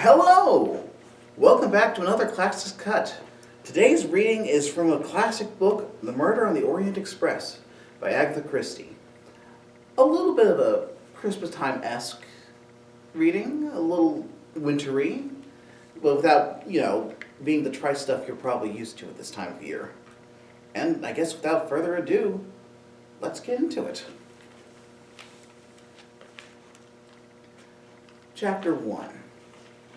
Hello! Welcome back to another Classics Cut. Today's reading is from a classic book, The Murder on the Orient Express by Agatha Christie. A little bit of a Christmas time-esque reading, a little wintry, but without, being the dry stuff you're probably used to at this time of year. And I guess without further ado, let's get into it. Chapter 1.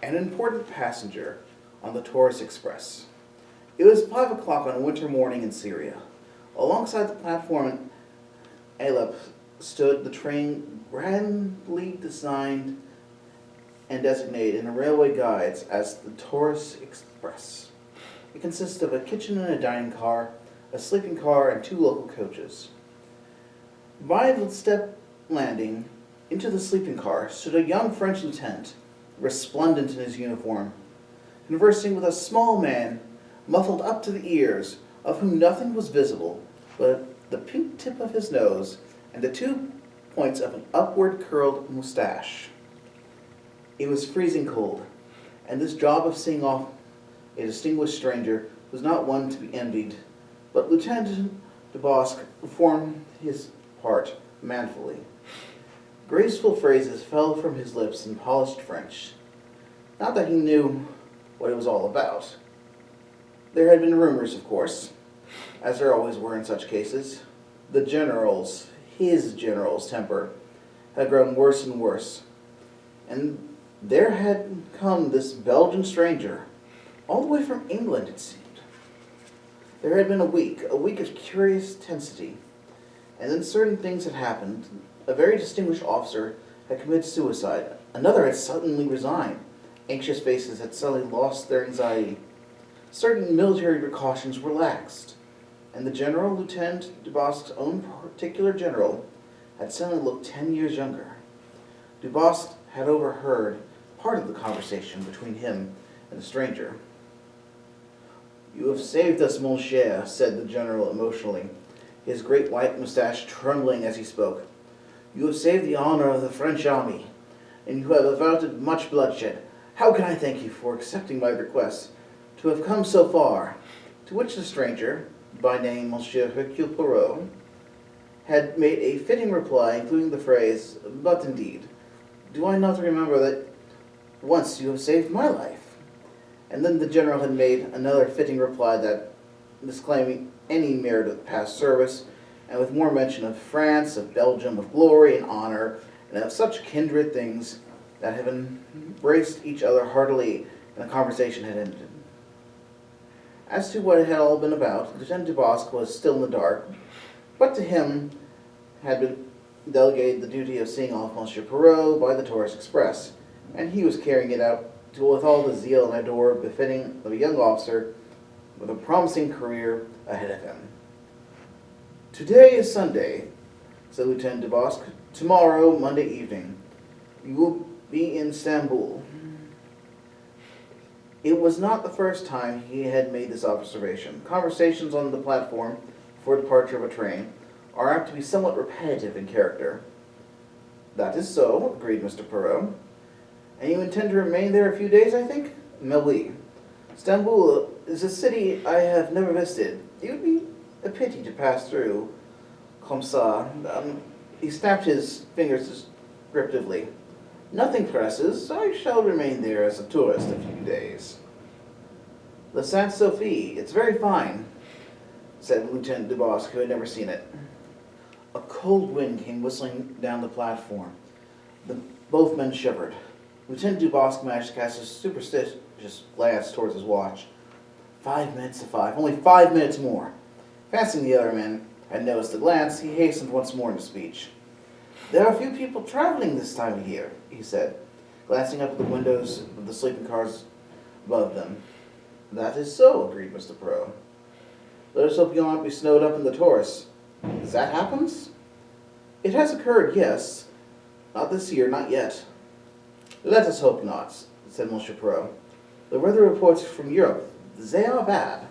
An important passenger on the Orient Express. It was 5 o'clock on a winter morning in Syria. Alongside the platform in Aleppo stood the train grandly designed and designated in the railway guides as the Orient Express. It consisted of a kitchen and a dining car, a sleeping car, and 2 local coaches. By the step landing into the sleeping car stood a young French lieutenant, resplendent in his uniform, conversing with a small man, muffled up to the ears, of whom nothing was visible but the pink tip of his nose and the 2 points of an upward curled moustache. It was freezing cold, and this job of seeing off a distinguished stranger was not one to be envied, but Lieutenant Dubosc performed his part manfully. Graceful phrases fell from his lips in polished French. Not that he knew what it was all about. There had been rumors, of course, as there always were in such cases. His general's temper had grown worse and worse. And there had come this Belgian stranger, all the way from England, it seemed. There had been a week of curious tensity, and then certain things had happened. A very distinguished officer had committed suicide. Another had suddenly resigned. Anxious faces had suddenly lost their anxiety. Certain military precautions were relaxed. And the general, Lieutenant Dubosc's own particular general, had suddenly looked 10 years younger. Dubosc had overheard part of the conversation between him and the stranger. "You have saved us, mon cher," said the general emotionally, his great white moustache trembling as he spoke. "You have saved the honor of the French army, and you have averted much bloodshed. How can I thank you for accepting my request to have come so far?" To which the stranger, by name Monsieur Hercule Poirot, had made a fitting reply, including the phrase, "But indeed, do I not remember that once you have saved my life?" And then the general had made another fitting reply that, disclaiming any merit of past service, and with more mention of France, of Belgium, of glory and honor, and of such kindred things that have embraced each other heartily, and the conversation had ended. As to what it had all been about, Lieutenant Dubosc was still in the dark, but to him had been delegated the duty of seeing off Monsieur Poirot by the Orient Express, and he was carrying it out with all the zeal and ardor befitting of a young officer with a promising career ahead of him. "Today is Sunday," said Lieutenant Dubosc. "Tomorrow, Monday evening, you will be in Stamboul." It was not the first time he had made this observation. Conversations on the platform before departure of a train are apt to be somewhat repetitive in character. "That is so," agreed Mr. Poirot. "And you intend to remain there a few days, I think?" "Mais oui. Stamboul is a city I have never visited. It would be a pity to pass through comme ça." He snapped his fingers descriptively. "Nothing presses. I shall remain there as a tourist a few days." "La Sainte Sophie, it's very fine," said Lieutenant Dubosc, who had never seen it. A cold wind came whistling down the platform. Both men shivered. Lieutenant Dubosc managed to cast a superstitious glance towards his watch. 5 minutes to 5. Only 5 minutes more. Fancying the other man had noticed the glance, he hastened once more into speech. "There are few people traveling this time of year," he said, glancing up at the windows of the sleeping cars above them. "That is so," agreed Mr. Poirot. "Let us hope you'll not be snowed up in the Taurus. That happens?" "It has occurred, yes. Not this year, not yet." "Let us hope not," said Monsieur Poirot. "The weather reports from Europe, they are bad."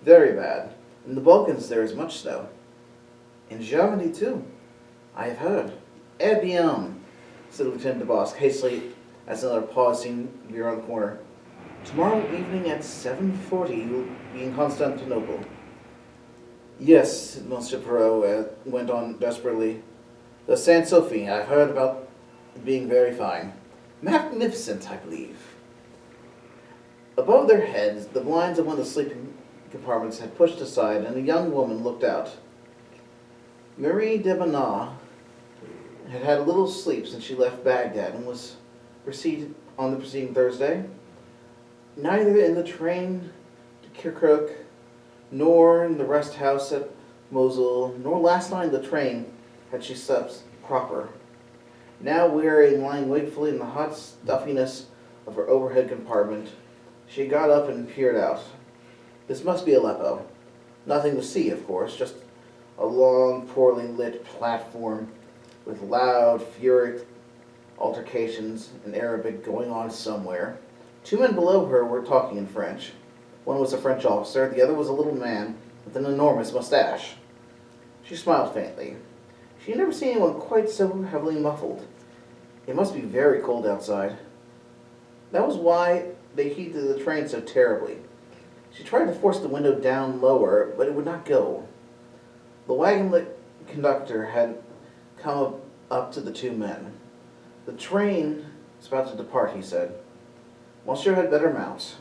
"Very bad. In the Balkans there is much snow." "In Germany, too." "I have heard." "Eh bien," said Lieutenant Dubosc hastily, as another pause seemed to be around the corner. Tomorrow evening at 7:40, you'll be in Constantinople. Yes, Monsieur Perrault went on desperately. The Saint Sophie, I've heard about it being very fine. Magnificent, I believe. Above their heads, the blinds of one of the sleeping compartments had pushed aside, and a young woman looked out. Marie de Bonnat had had a little sleep since she left Baghdad and was preceded on the preceding Thursday. Neither in the train to Kirkuk, nor in the rest house at Mosul, nor last night in the train had she slept proper. Now weary and lying wakefully in the hot stuffiness of her overhead compartment, she got up and peered out. This must be Aleppo. Nothing to see, of course, just a long, poorly lit platform with loud, furious altercations in Arabic going on somewhere. Two men below her were talking in French. One was a French officer, the other was a little man with an enormous mustache. She smiled faintly. She had never seen anyone quite so heavily muffled. It must be very cold outside. That was why they heated the train so terribly. She tried to force the window down lower, but it would not go. The wagon-lit conductor had come up to the two men. The train is about to depart, he said. Monsieur had better mount.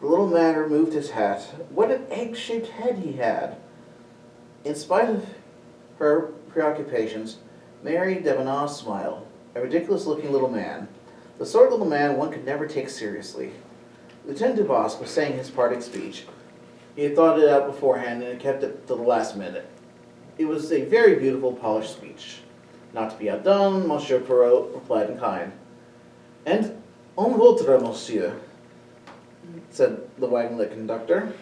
The little man removed his hat. What an egg-shaped head he had! In spite of her preoccupations, Mary Debonair smiled. A ridiculous-looking little man. The sort of little man one could never take seriously. Lieutenant Dubosc was saying his parting speech. He had thought it out beforehand and had kept it to the last minute. It was a very beautiful, polished speech. Not to be outdone, Monsieur Perrault replied in kind. And en votre, monsieur, said the wagon-lit conductor,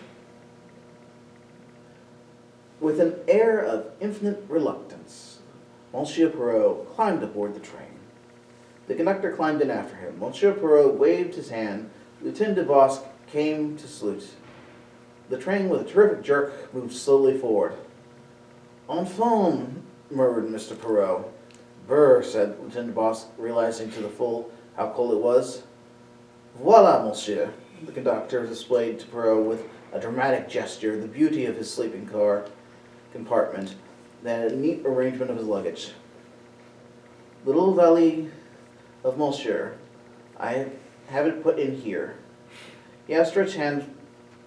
with an air of infinite reluctance. Monsieur Perrault climbed aboard the train. The conductor climbed in after him. Monsieur Perrault waved his hand. Lieutenant Dubosc came to salute. The train, with a terrific jerk, moved slowly forward. Enfin, murmured Mr. Perrault. Brr, said Lieutenant Dubosc, realizing to the full how cold it was. Voila, monsieur. The conductor displayed to Perrault with a dramatic gesture the beauty of his sleeping car compartment, then a neat arrangement of his luggage. The little valet of monsieur, I have it put in here. The outstretched hand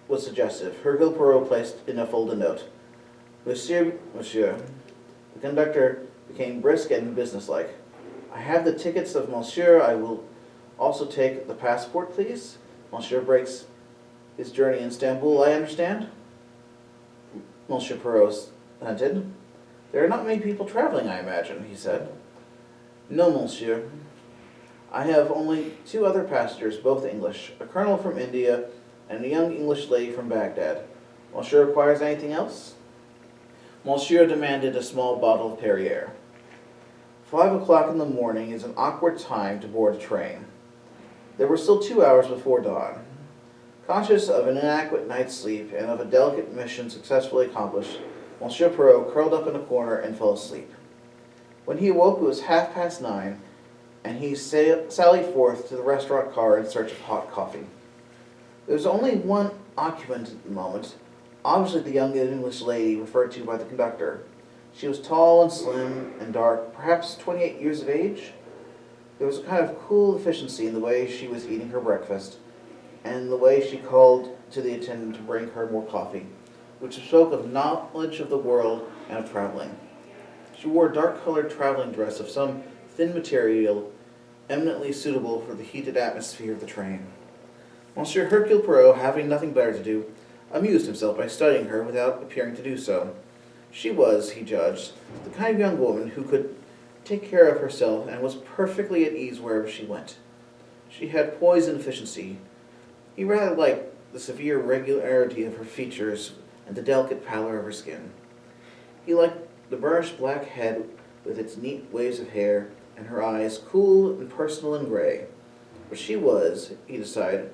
was suggestive. Hercule Poirot placed in a folded note. Monsieur. The conductor became brisk and businesslike. I have the tickets of monsieur. I will also take the passport, please. Monsieur breaks his journey in Istanbul, I understand. Monsieur Poirot hinted. There are not many people traveling, I imagine, he said. No, monsieur. I have only two other passengers, both English, a colonel from India and a young English lady from Baghdad. Monsieur requires anything else? Monsieur demanded a small bottle of Perrier. 5 o'clock in the morning is an awkward time to board a train. There were still 2 hours before dawn. Conscious of an inadequate night's sleep and of a delicate mission successfully accomplished, Monsieur Perrault curled up in a corner and fell asleep. When he awoke, it was 9:30, and he sallied forth to the restaurant car in search of hot coffee. There was only one occupant at the moment, obviously the young English lady referred to by the conductor. She was tall and slim and dark, perhaps 28 years of age. There was a kind of cool efficiency in the way she was eating her breakfast, and the way she called to the attendant to bring her more coffee, which spoke of knowledge of the world and of traveling. She wore a dark-colored traveling dress of some thin material, eminently suitable for the heated atmosphere of the train. Monsieur Hercule Poirot, having nothing better to do, amused himself by studying her without appearing to do so. She was, he judged, the kind of young woman who could take care of herself and was perfectly at ease wherever she went. She had poise and efficiency. He rather liked the severe regularity of her features and the delicate pallor of her skin. He liked the burnished black head with its neat waves of hair, and her eyes, cool and personal and gray. But she was, he decided,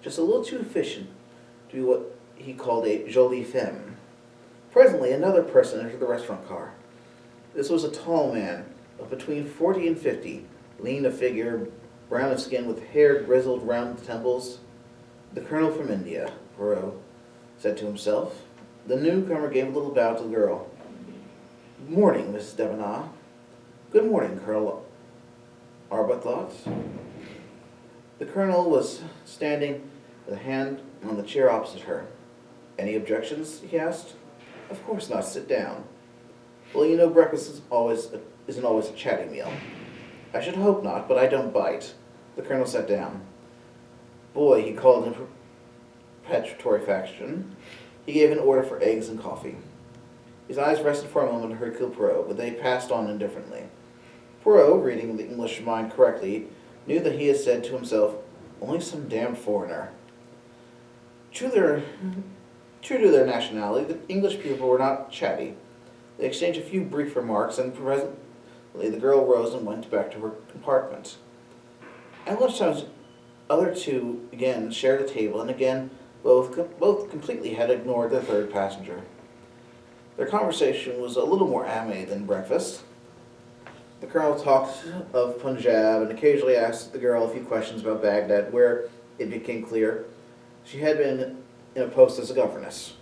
just a little too efficient to be what he called a jolie femme. Presently, another person entered the restaurant car. This was a tall man of between 40 and 50, lean of figure, brown of skin with hair grizzled round the temples. The colonel from India, Poirot said to himself. The newcomer gave a little bow to the girl. Good morning, Mrs. Debenham. Good morning, Colonel Arbuthnot. The colonel was standing with a hand on the chair opposite her. Any objections? He asked. Of course not. Sit down. Well, you know breakfast isn't always a chatty meal. I should hope not, but I don't bite. The colonel sat down. Boy, he called in petrifaction. He gave an order for eggs and coffee. His eyes rested for a moment on Hercule Poirot, but they passed on indifferently. Poirot, reading the English mind correctly, knew that he had said to himself, only some damned foreigner. True to their nationality, the English people were not chatty. They exchanged a few brief remarks, and presently the girl rose and went back to her compartment. At lunchtime, other two again shared a table, and again both completely had ignored the third passenger. Their conversation was a little more animated than breakfast. The colonel talked of Punjab and occasionally asked the girl a few questions about Baghdad, where it became clear she had been in a post as a governess.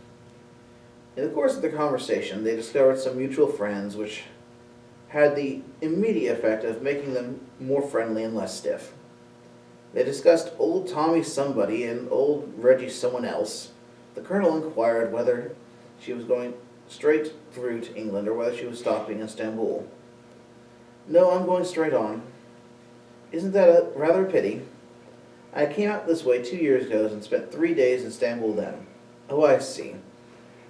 In the course of their conversation, they discovered some mutual friends, which had the immediate effect of making them more friendly and less stiff. They discussed old Tommy somebody and old Reggie someone else. The colonel inquired whether she was going straight through to England or whether she was stopping in Istanbul. No, I'm going straight on. Isn't that rather a pity? I came out this way 2 years ago and spent 3 days in Istanbul then. Oh, I see.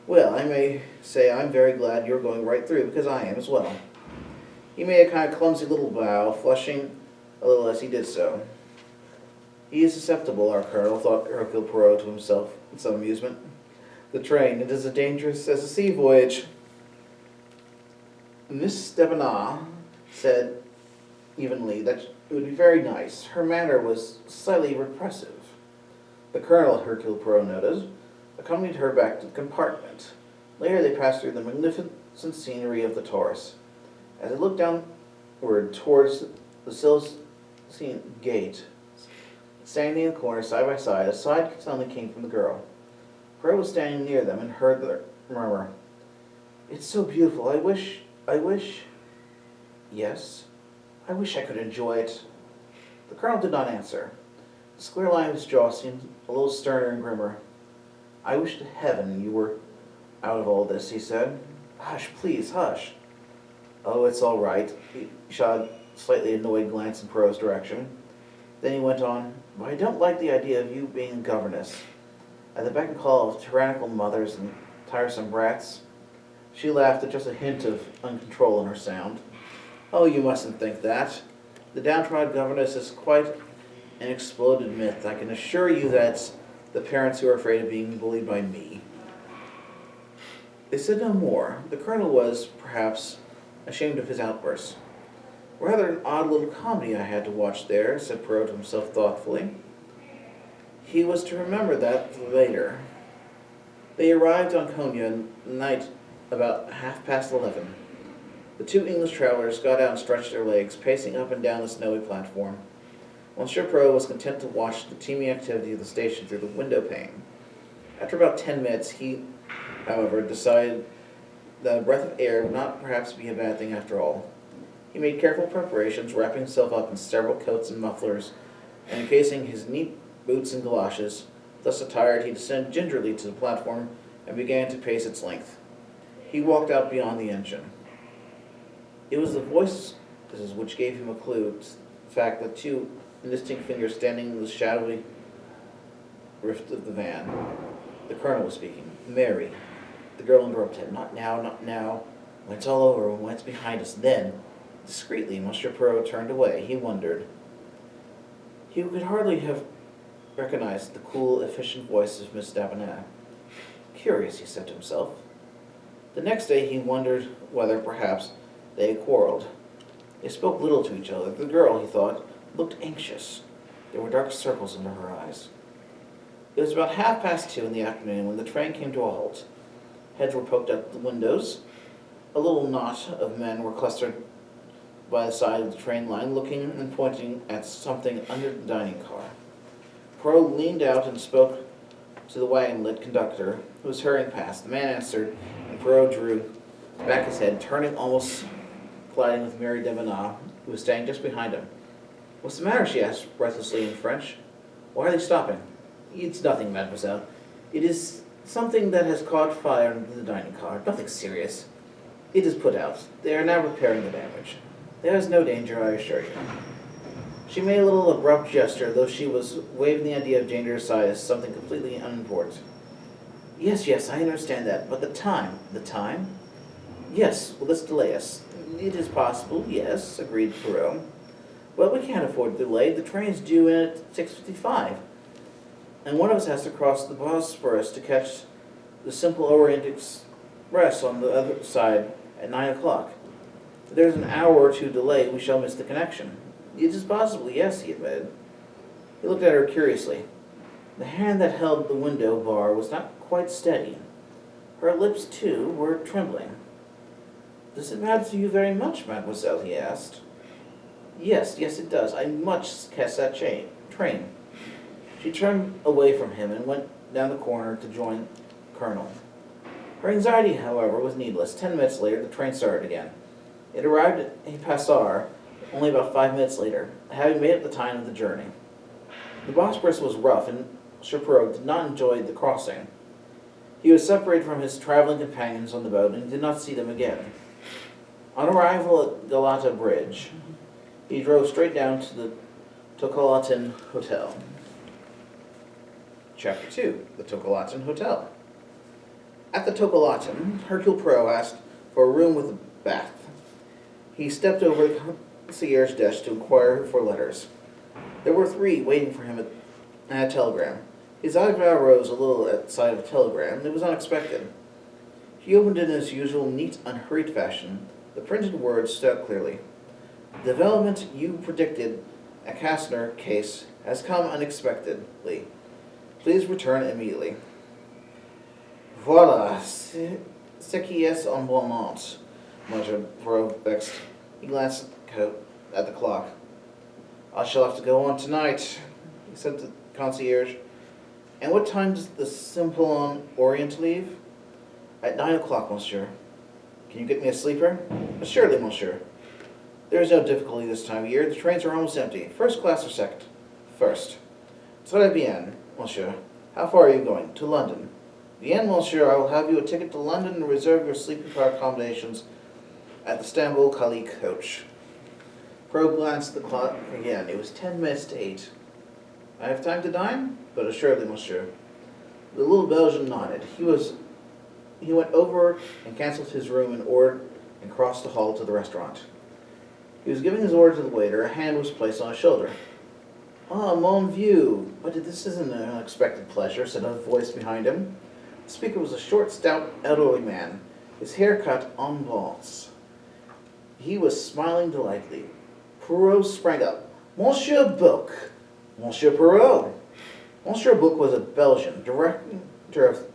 Well, I may say I'm very glad you're going right through, because I am as well. He made a kind of clumsy little bow, flushing a little as he did so. He is susceptible, our colonel, thought Hercule Poirot to himself in some amusement. The train, it is as dangerous as a sea voyage. Miss Debenham said evenly that it would be very nice. Her manner was slightly repressive. The colonel, Hercule Poirot noted, accompanied her back to the compartment. Later they passed through the magnificent scenery of the Taurus. As they looked downward towards the Cilician gate, standing in the corner side by side, a sigh suddenly came from the girl. Poirot was standing near them and heard the murmur. It's so beautiful. I wish... Yes? I wish I could enjoy it. The colonel did not answer. The square line of his jaw seemed a little sterner and grimmer. I wish to heaven you were out of all this, he said. Hush, please, hush. Oh, it's all right. He shot a slightly annoyed glance in Poirot's direction. Then he went on, but I don't like the idea of you being a governess. At the beck and call of tyrannical mothers and tiresome brats. She laughed at just a hint of uncontrol in her sound. Oh, you mustn't think that. The downtrodden governess is quite an exploded myth. I can assure you that's the parents who are afraid of being bullied by me. They said no more. The colonel was, perhaps, ashamed of his outburst. Rather an odd little comedy I had to watch there, said Poirot to himself thoughtfully. He was to remember that later. They arrived on Konya night about 11:30. The two English travelers got out and stretched their legs, pacing up and down the snowy platform. Monsieur Poirot was content to watch the teeming activity of the station through the window pane. After about 10 minutes, he, however, decided that a breath of air would not perhaps be a bad thing after all. He made careful preparations, wrapping himself up in several coats and mufflers, and encasing his neat boots and galoshes. Thus attired, he descended gingerly to the platform and began to pace its length. He walked out beyond the engine. It was the voices which gave him a clue to the fact that two indistinct figures standing in the shadowy rift of the van. The colonel was speaking. Mary. The girl interrupted him. Not now, not now. When it's all over, when it's behind us, then. Discreetly, Monsieur Poirot turned away. He wondered. He could hardly have recognized the cool, efficient voice of Miss Debenham. Curious, he said to himself. The next day he wondered whether, perhaps, they had quarreled. They spoke little to each other. The girl, he thought, looked anxious. There were dark circles under her eyes. It was about 2:30 in the afternoon when the train came to a halt. Heads were poked out the windows. A little knot of men were clustered by the side of the train line, looking and pointing at something under the dining car. Poirot leaned out and spoke to the wagon-lit conductor, who was hurrying past. The man answered, and Poirot drew back his head, turning, almost colliding with Mary Devenant, who was standing just behind him. "What's the matter?" she asked breathlessly in French. "Why are they stopping?" "It's nothing, mademoiselle. It is something that has caught fire in the dining car. Nothing serious. It is put out. They are now repairing the damage. There is no danger, I assure you." She made a little abrupt gesture, though she was waving the idea of danger aside as something completely unimportant. Yes, I understand that. But the time." "The time?" "Yes, will this delay us?" "It is possible, yes," agreed Poirot. "Well, we can't afford to delay. The train's due in at 6:55. And one of us has to cross the Bosphorus to catch the simple Orient Express on the other side at 9 o'clock. If there's an hour or two delay, we shall miss the connection." "It is possible, yes," he admitted. He looked at her curiously. The hand that held the window bar was not quite steady. Her lips, too, were trembling. "Does it matter to you very much, mademoiselle?" he asked. Yes, it does. I must catch that train." She turned away from him and went down the corner to join Colonel. Her anxiety, however, was needless. 10 minutes later, the train started again. It arrived at Passar only about 5 minutes later, having made up the time of the journey. The Bosphorus was rough, and Poirot did not enjoy the crossing. He was separated from his traveling companions on the boat, and did not see them again. On arrival at Galata Bridge, he drove straight down to the Tocolatin Hotel. Chapter 2. The Tocolatin Hotel. At the Tocolatin, Hercule Poirot asked for a room with a bath. He stepped over the concierge desk to inquire for letters. There were 3 waiting for him at a telegram. His eyebrow rose a little at sight of a telegram, and it was unexpected. He opened it in his usual neat, unhurried fashion. The printed words stood out clearly. "Development you predicted, a Kastner case, has come unexpectedly. Please return immediately." "Voilà, ce qui est en bon moment," muttered Poirot, vexed. He glanced at the clock. "I shall have to go on tonight," he said to the concierge. "And what time does the Simplon Orient leave?" "At 9 o'clock, monsieur." "Can you get me a sleeper?" "Assuredly, monsieur. There is no difficulty this time of year. The trains are almost empty. First class or second?" "First." "Très bien, monsieur. How far are you going?" "To London." "Bien, monsieur. I will have you a ticket to London and reserve your sleeping car accommodations at the Stamboul Cali coach." Poirot glanced at the clock again. It was 10 minutes to 8. "I have time to dine?" "But assuredly, monsieur." The little Belgian nodded. He went over and cancelled his room and crossed the hall to the restaurant. He was giving his order to the waiter. A hand was placed on his shoulder. "Ah, mon vieux, but this isn't an unexpected pleasure," said a voice behind him. The speaker was a short, stout, elderly man, his hair cut en bandes. He was smiling delightedly. Poirot sprang up. "Monsieur Buck!" "Monsieur Poirot!" Monsieur Buck was a Belgian, director of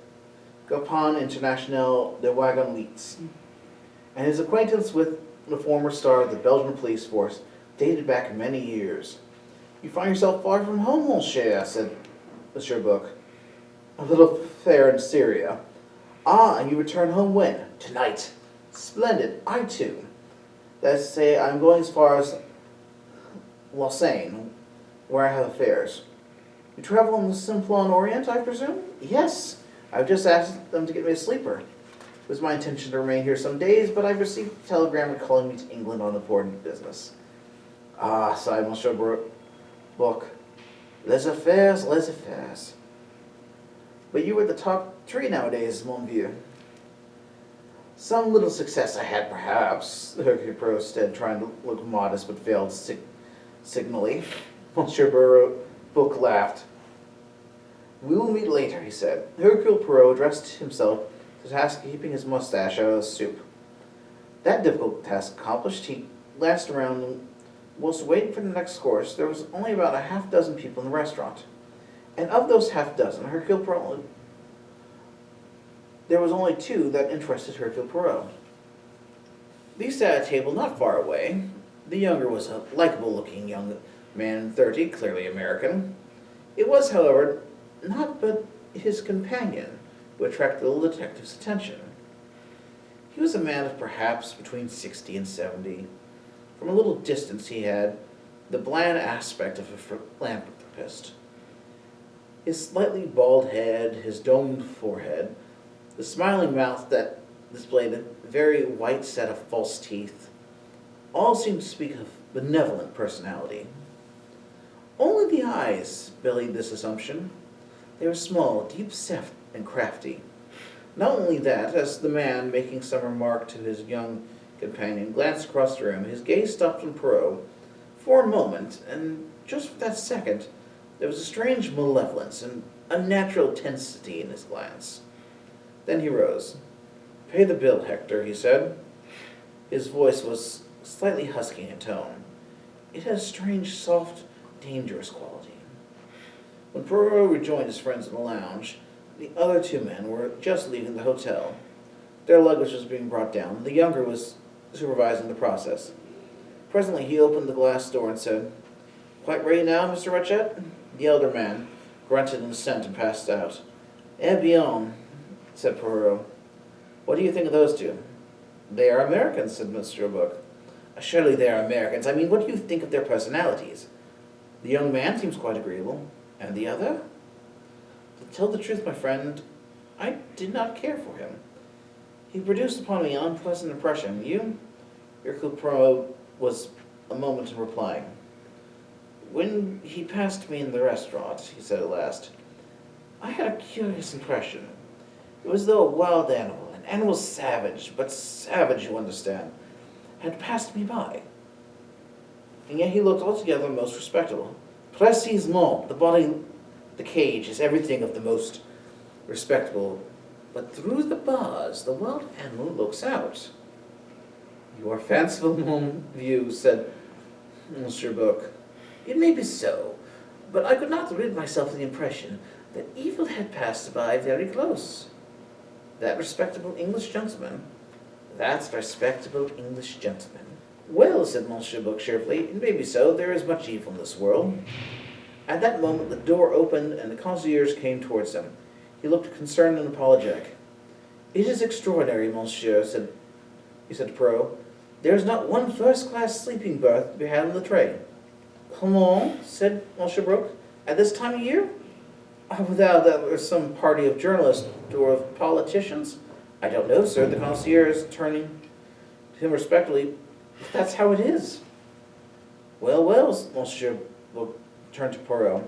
Gapon International de Wagon-Lites, and his acquaintance with the former star of the Belgian police force dated back many years. "You find yourself far from home, mon cher," said Monsieur Buck. "A little affair in Syria." "Ah, and you return home when?" "Tonight." "Splendid. I too. That is to say, I am going as far as Lausanne, where I have affairs." "You travel on the Simplon Orient, I presume?" "Yes. I've just asked them to get me a sleeper. It was my intention to remain here some days, but I've received a telegram recalling me to England on important business." "Ah," sighed Monsieur Buck. "Les affaires, les affaires." "But you were the top tree nowadays, mon vieux." "Some little success I had, perhaps," Hercule Poirot said, trying to look modest, but failed signally. Monsieur Buck laughed. "We will meet later," he said. Hercule Poirot addressed himself to the task of keeping his mustache out of the soup. That difficult task accomplished, he glanced around, and whilst waiting for the next course, there was only about a half-dozen people in the restaurant. And of those half-dozen, there was only 2 that interested Hercule Poirot. These sat at a table not far away, The younger was a likable-looking young man in 30, clearly American. It was, however, not but his companion who attracted the little detective's attention. He was a man of perhaps between 60 and 70. From a little distance he had the bland aspect of a philanthropist. His slightly bald head, his domed forehead, the smiling mouth that displayed a very white set of false teeth, all seemed to speak of benevolent personality. Only the eyes belied this assumption. They were small, deep-set, and crafty. Not only that, as the man, making some remark to his young companion, glanced across the room, his gaze stopped on Poirot for a moment, and just for that second, there was a strange malevolence and unnatural intensity in his glance. Then he rose. "Pay the bill, Hector," he said. His voice was slightly husky in tone. It had a strange, soft, dangerous quality. When Poirot rejoined his friends in the lounge, the other two men were just leaving the hotel. Their luggage was being brought down. The younger was supervising the process. Presently he opened the glass door and said, "Quite ready now, Mr. Ratchet?" The elder man grunted in assent and passed out. "Eh bien," said Poirot. "What do you think of those two?" "They are Americans," said Mr. Book. "Surely they are Americans. I mean, what do you think of their personalities?" "The young man seems quite agreeable." "And the other?" "To tell the truth, my friend, I did not care for him. He produced upon me an unpleasant impression. You?" Hercule Poirot was a moment in replying. "When he passed me in the restaurant," he said at last, "I had a curious impression. It was as though a wild animal, an animal savage, but savage, you understand, had passed me by. And yet he looked altogether most respectable. Précisément, the body, the cage, is everything of the most respectable, but through the bars the wild animal looks out." "You are fanciful, mon vieux," said Monsieur Book. "It may be so, but I could not rid myself of the impression that evil had passed by very close." "That respectable English gentleman?" "That respectable English gentleman." "Well," said Monsieur Book cheerfully, "it may be so. There is much evil in this world." At that moment the door opened and the concierge came towards them. He looked concerned and apologetic. "It is extraordinary, monsieur," he said to Poirot. "There is not one first-class sleeping berth to be had on the train." "Comment?" said Monsieur Brooke. "At this time of year? Without that there was some party of journalists or of politicians?" "I don't know, sir." The concierge, turning to him respectfully, "That's how it is." "Well, well," Monsieur Brooke turned to Poirot.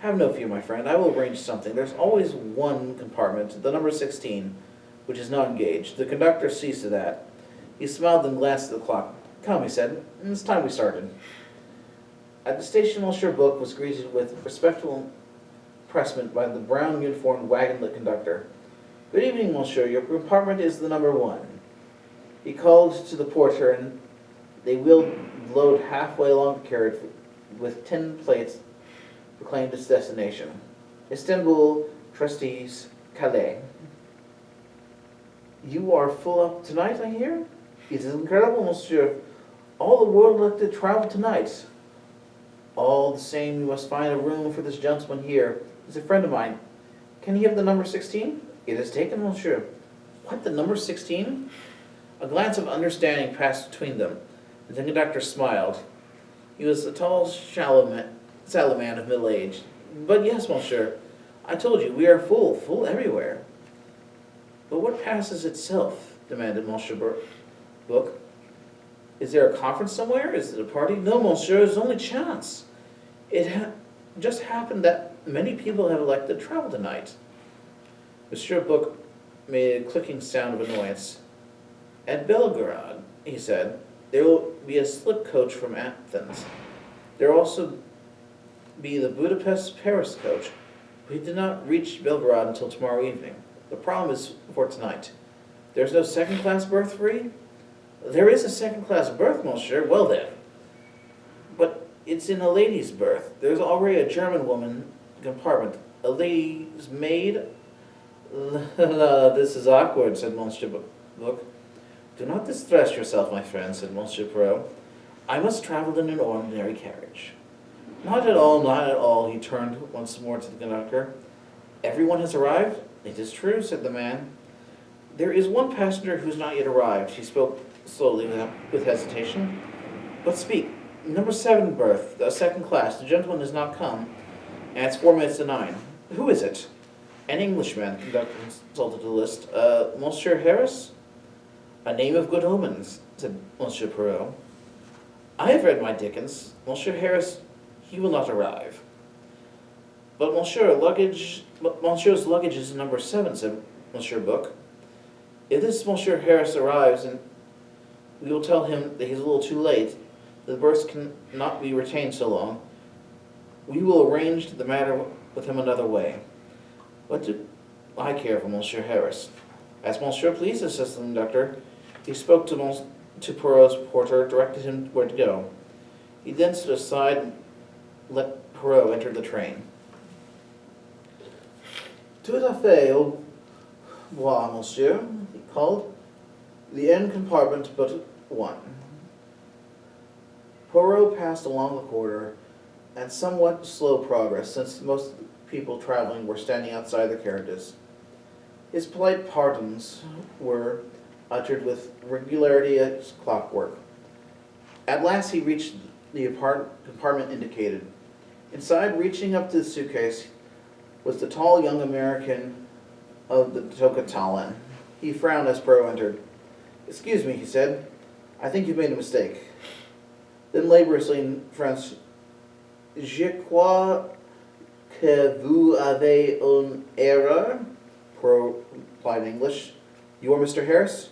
"Have no fear, my friend. I will arrange something. There's always one compartment, the number 16, which is not engaged. The conductor sees to that." He smiled and glanced at the clock. "Come," he said, "it's time we started." At the station, Monsieur Book was greeted with respectful pressment by the brown uniformed wagon-lit conductor. "Good evening, monsieur. Your compartment is the number 1. He called to the porter, and they wheeled the load halfway along the carriage with tin plates proclaimed its destination: Istanbul, Trustees, Calais. "You are full up tonight, I hear?" "It is incredible, monsieur. All the world like to travel tonight." "All the same, you must find a room for this gentleman here. He's a friend of mine. Can he have the number 16? "It is taken, monsieur." "What, the number 16? A glance of understanding passed between them. The conductor smiled. He was a tall, sallow man of middle age. "But yes, monsieur. I told you, we are full everywhere." "But what passes itself?" demanded Monsieur Book. "Is there a conference somewhere? Is it a party?" "No, monsieur, it's only chance. It just happened that many people have elected to travel tonight." Monsieur Book made a clicking sound of annoyance. "At Belgrade," he said, "there will be a slip coach from Athens. There will also be the Budapest-Paris coach. We did not reach Belgrade until tomorrow evening. The problem is for tonight. There's no second-class berth free?" "There is a second-class berth, monsieur." "Well then." "But it's in a lady's berth. There's already a German woman compartment. A lady's maid." "This is awkward," said Monsieur Book. "Do not distress yourself, my friend," said Monsieur Poirot. I must travel in an ordinary carriage. Not at all, not at all, he turned once more to the conductor. Everyone has arrived? It is true, said the man. There is one passenger who's not yet arrived. He spoke slowly with hesitation. But speak. Number 7 berth, the second class. The gentleman has not come, and it's 4 minutes to 9. Who is it? An Englishman, the conductor consulted the list. Monsieur Harris? A name of good omens, said Monsieur Perrault. I have read my Dickens. Monsieur Harris, he will not arrive. But Monsieur's luggage is number 7, said Monsieur Book. If this Monsieur Harris arrives, and we will tell him that he's a little too late, the berths cannot be retained so long. We will arrange the matter with him another way. What do I care for Monsieur Harris? As Monsieur pleases, says the conductor. He spoke to Perrault's porter, directed him where to go. He then stood aside and let Perrault enter the train. Tout à fait au revoir, monsieur, he called. The end compartment but one. Perrault passed along the corridor at somewhat slow progress, since most of the people traveling were standing outside their carriages. His polite pardons were uttered with regularity as clockwork. At last he reached the compartment indicated. Inside, reaching up to the suitcase, was the tall young American of the Tocatlan. He frowned as Perrault entered. Excuse me, he said. I think you've made a mistake. Then laboriously in French, Je crois que vous avez une erreur, Perrault replied in English. You are Mr. Harris?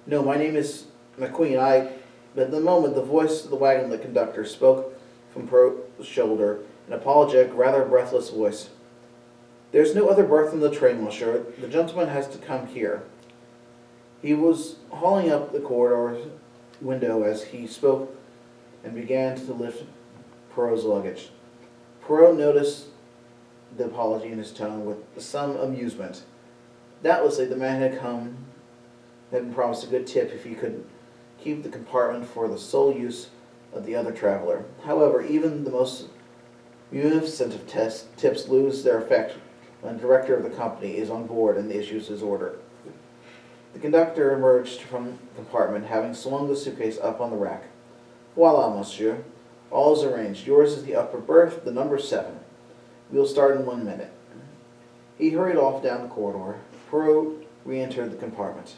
No, my name is McQueen. At the moment, the voice of the wagon, the conductor, spoke from Perrault's shoulder, an apologetic, rather breathless voice. There's no other berth in the train, monsieur. The gentleman has to come here. He was hauling up the corridor window as he spoke and began to lift Perrault's luggage. Perrault noticed the apology in his tone with some amusement. Doubtlessly the man had been promised a good tip if he could keep the compartment for the sole use of the other traveler. However, even the most munificent of tips lose their effect when the director of the company is on board and issues his order. The conductor emerged from the compartment, having swung the suitcase up on the rack. Voila, monsieur. All is arranged. Yours is the upper berth, the number 7. We'll start in 1 minute. He hurried off down the corridor. Perrault re-entered the compartment.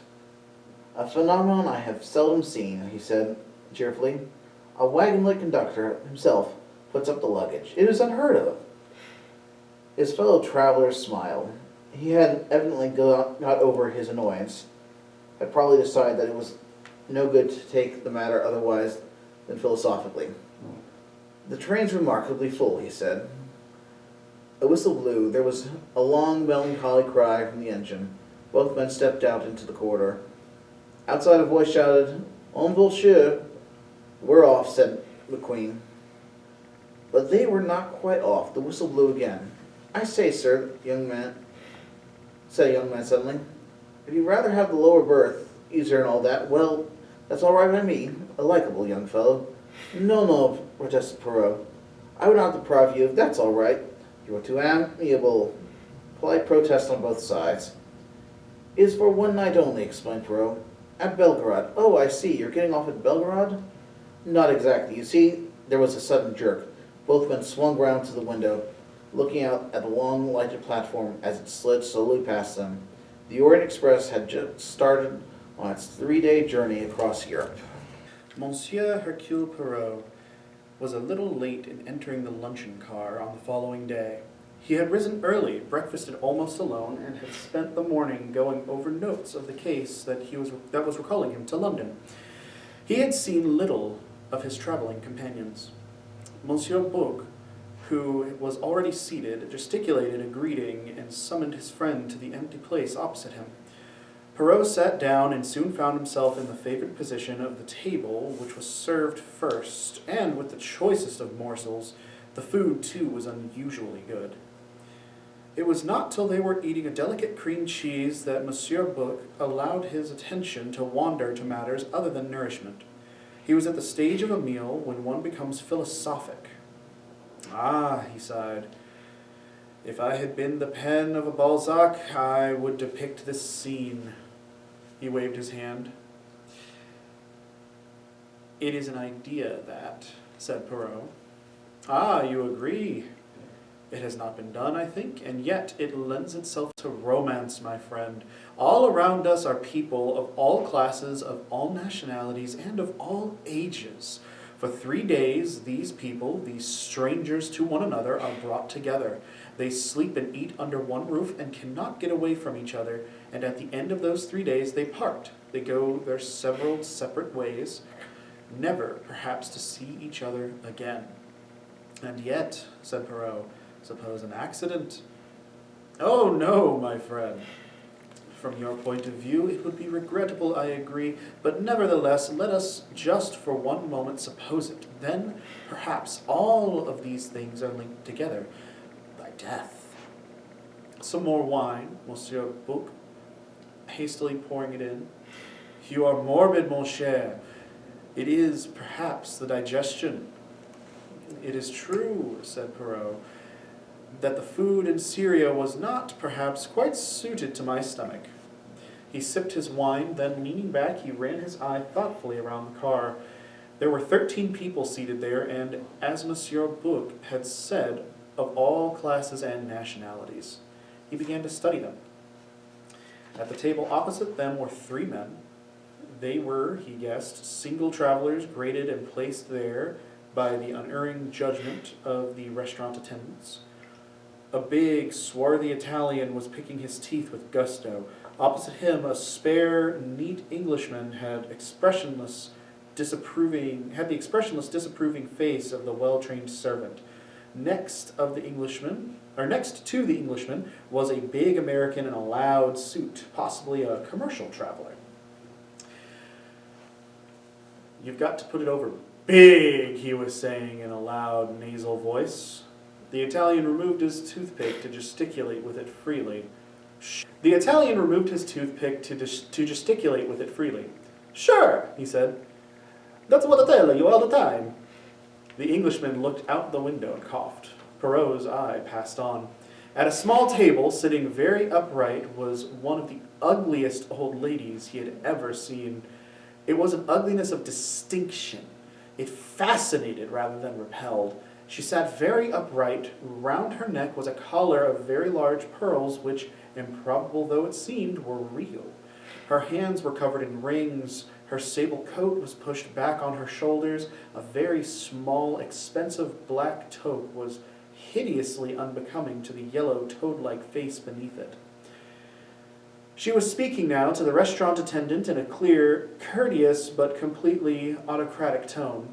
A phenomenon I have seldom seen, he said cheerfully. A wagon-lit conductor himself puts up the luggage. It is unheard of. His fellow travelers smiled. He had evidently got over his annoyance, had probably decided that it was no good to take the matter otherwise than philosophically. The train's remarkably full, he said. A whistle blew. There was a long, melancholy cry from the engine. Both men stepped out into the corridor. Outside a voice shouted, En voiture. We're off, said McQueen. But they were not quite off. The whistle blew again. I say, sir, said a young man suddenly, if you'd rather have the lower berth, easier and all that, well, that's all right by me. A likable young fellow. No, protested Perrault. I would not deprive you if that's all right. You are too amiable. Polite protest on both sides. It is for 1 night only, explained Perrault. At Belgorod. Oh, I see. You're getting off at Belgorod? Not exactly. You see, there was a sudden jerk. Both men swung round to the window, looking out at the long lighted platform as it slid slowly past them. The Orient Express had just started on its 3-day journey across Europe. Monsieur Hercule Poirot was a little late in entering the luncheon car on the following day. He had risen early, breakfasted almost alone, and had spent the morning going over notes of the case that was recalling him to London. He had seen little of his traveling companions. Monsieur Bourg, who was already seated, gesticulated a greeting and summoned his friend to the empty place opposite him. Perrault sat down and soon found himself in the favored position of the table, which was served first, and with the choicest of morsels. The food, too, was unusually good. It was not till they were eating a delicate cream cheese that Monsieur Book allowed his attention to wander to matters other than nourishment. He was at the stage of a meal when one becomes philosophic. "Ah," he sighed, "if I had been the pen of a Balzac, I would depict this scene." He waved his hand. "It is an idea, that," said Perrault. "Ah, you agree. It has not been done, I think, and yet it lends itself to romance, my friend. All around us are people of all classes, of all nationalities, and of all ages. For 3 days, these people, these strangers to one another, are brought together. They sleep and eat under one roof and cannot get away from each other, and at the end of those 3 days they part. They go their several separate ways, never perhaps to see each other again." "And yet," said Perrault, "suppose an accident." "Oh no, my friend. From your point of view, it would be regrettable, I agree, but nevertheless, let us just for one moment suppose it. Then, perhaps, all of these things are linked together by death." "Some more wine, Monsieur Bouc," hastily pouring it in. "You are morbid, mon cher. It is, perhaps, the digestion." "It is true," said Perrault, "that the food in Syria was not, perhaps, quite suited to my stomach." He sipped his wine, then leaning back, he ran his eye thoughtfully around the car. There were 13 people seated there, and, as Monsieur Bouc had said, of all classes and nationalities. He began to study them. At the table opposite them were 3 men. They were, he guessed, single travelers graded and placed there by the unerring judgment of the restaurant attendants. A big, swarthy Italian was picking his teeth with gusto. Opposite him, a spare, neat Englishman had the expressionless, disapproving face of the well-trained servant. Next to the Englishman was a big American in a loud suit, possibly a commercial traveler. "You've got to put it over big," he was saying in a loud, nasal voice. The Italian removed his toothpick to gesticulate with it freely. "Sure," he said. "That's what I tell you all the time." The Englishman looked out the window and coughed. Perrault's eye passed on. At a small table, sitting very upright, was one of the ugliest old ladies he had ever seen. It was an ugliness of distinction. It fascinated rather than repelled. She sat very upright. Round her neck was a collar of very large pearls, which, improbable though it seemed, were real. Her hands were covered in rings. Her sable coat was pushed back on her shoulders. A very small, expensive black toque was hideously unbecoming to the yellow, toad-like face beneath it. She was speaking now to the restaurant attendant in a clear, courteous, but completely autocratic tone.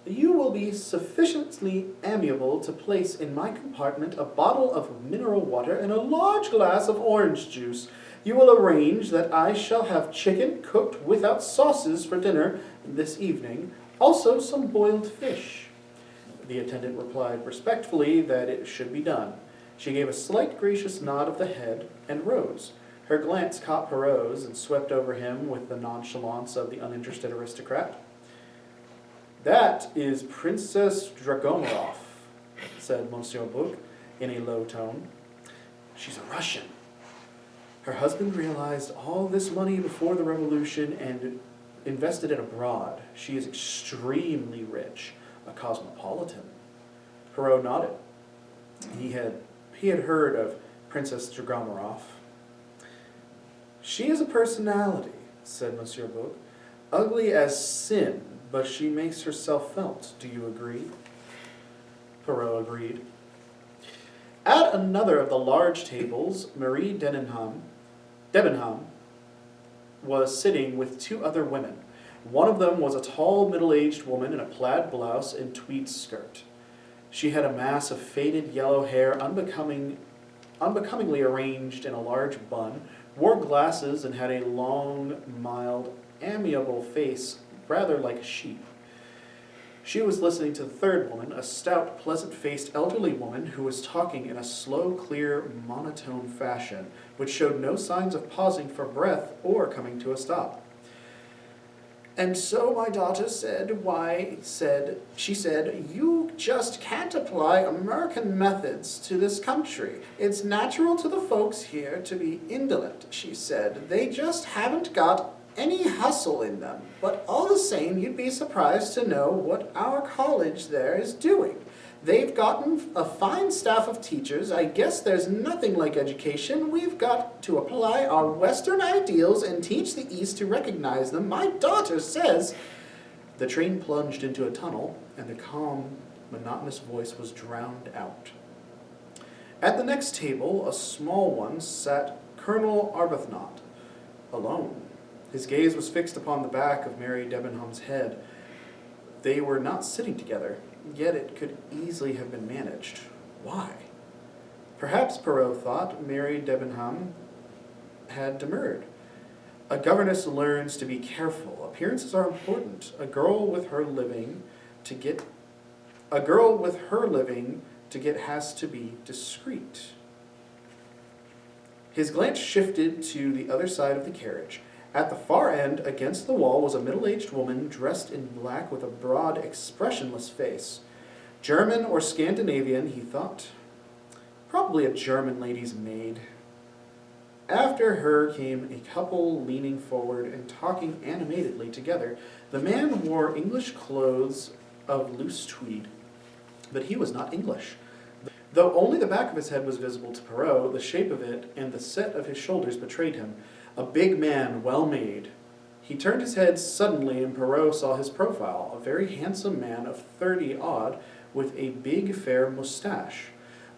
"You will be sufficiently amiable to place in my compartment a bottle of mineral water and a large glass of orange juice. You will arrange that I shall have chicken cooked without sauces for dinner this evening, also some boiled fish." The attendant replied respectfully that it should be done. She gave a slight gracious nod of the head and rose. Her glance caught Perrault's and swept over him with the nonchalance of the uninterested aristocrat. "That is Princess Dragomarov," said Monsieur Bouc in a low tone. "She's a Russian. Her husband realized all this money before the revolution and invested it abroad. She is extremely rich, a cosmopolitan." Perrault nodded. He had heard of Princess Dragomarov. "She is a personality," said Monsieur Bouc. "Ugly as sin, but she makes herself felt. Do you agree?" Perrault agreed. At another of the large tables, Marie Debenham was sitting with 2 other women. One of them was a tall, middle-aged woman in a plaid blouse and tweed skirt. She had a mass of faded yellow hair unbecomingly arranged in a large bun, wore glasses, and had a long, mild, amiable face, rather like a sheep. She was listening to the third woman, a stout, pleasant-faced elderly woman who was talking in a slow, clear, monotone fashion, which showed no signs of pausing for breath or coming to a stop. And so my daughter she said, you just can't apply American methods to this country. It's natural to the folks here to be indolent, she said. They just haven't got any hustle in them. But all the same, you'd be surprised to know what our college there is doing. They've gotten a fine staff of teachers. I guess there's nothing like education. We've got to apply our Western ideals and teach the East to recognize them. My daughter says... The train plunged into a tunnel, and the calm, monotonous voice was drowned out. At the next table, a small one, sat Colonel Arbuthnot, alone. His gaze was fixed upon the back of Mary Debenham's head. They were not sitting together, yet it could easily have been managed. Why? Perhaps, Perrault thought, Mary Debenham had demurred. A governess learns to be careful. Appearances are important. A girl with her living to get has to be discreet. His glance shifted to the other side of the carriage. At the far end, against the wall, was a middle-aged woman dressed in black with a broad, expressionless face. German or Scandinavian, he thought. Probably a German lady's maid. After her came a couple leaning forward and talking animatedly together. The man wore English clothes of loose tweed, but he was not English. Though only the back of his head was visible to Perrault, the shape of it and the set of his shoulders betrayed him. A big man, well made. He turned his head suddenly, and Perrault saw his profile, a very handsome man of 30-odd, with a big, fair moustache.